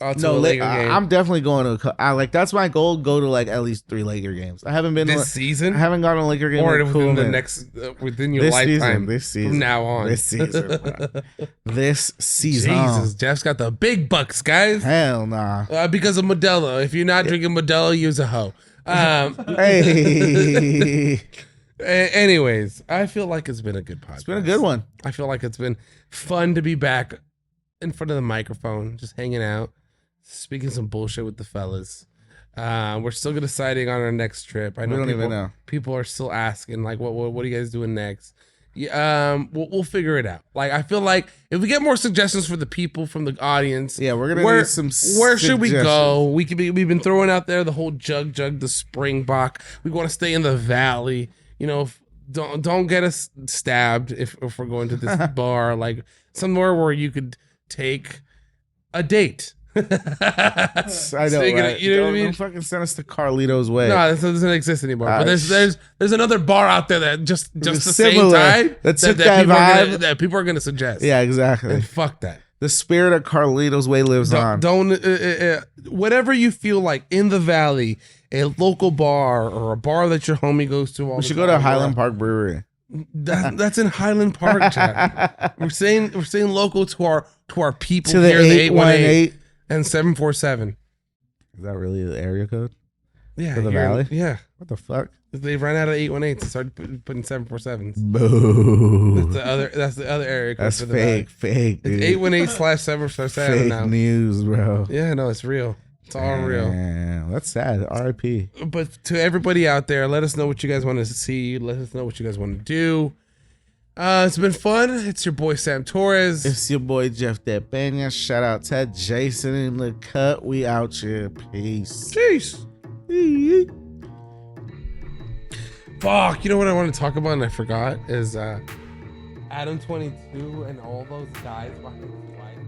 out to a Laker game. I'm definitely going to. That's my goal. Go to like at least 3 Laker games. I haven't been this season. I haven't gone to a Laker game or within the next within your lifetime. This season. From now on. This season. This season. Jesus, Jeff's got the big bucks, guys. Hell nah. Because of Modelo. If you're not drinking Modelo, use a hoe. Hey. Anyways, I feel like it's been a good podcast. It's been a good one. I feel like it's been fun to be back in front of the microphone, just hanging out, speaking some bullshit with the fellas. We're still deciding on our next trip. I know we don't even know. People are still asking, like, what are you guys doing next? Yeah, we'll figure it out. Like, I feel like if we get more suggestions for the people from the audience, we're gonna need some. Where should we go? We've been throwing out there the whole jug, the Springbok. We want to stay in the valley. You know, don't get us stabbed if we're going to this bar. Like somewhere where you could take a date. I know, so right? You know what I mean? Don't fucking send us to Carlito's Way. No, this doesn't exist anymore. But there's another bar out there that just the same time that people are gonna suggest. Yeah, exactly. And fuck that. The spirit of Carlito's Way lives on. Whatever you feel like in the valley, a local bar or a bar that your homie goes to. We should go to Highland Park Brewery. That's in Highland Park, Jack. We're saying local to our people to the here, the 818 and 747. Is that really the area code? Yeah, for the valley. Yeah. What the fuck? They ran out of 818s and started putting 747s. Boo. That's the other area code. That's for the fake. Dude. It's 818/747 now. Fake news, bro. Yeah, no, it's real. It's all real. That's sad. R.I.P. But to everybody out there, let us know what you guys want to see. Let us know what you guys want to do. It's been fun. It's your boy Sam Torres. It's your boy Jeff Depena. Shout out to Jason in the cut. We out here. Peace. Jeez. Fuck. You know what I want to talk about and I forgot is Adam 22 and all those guys behind his wife.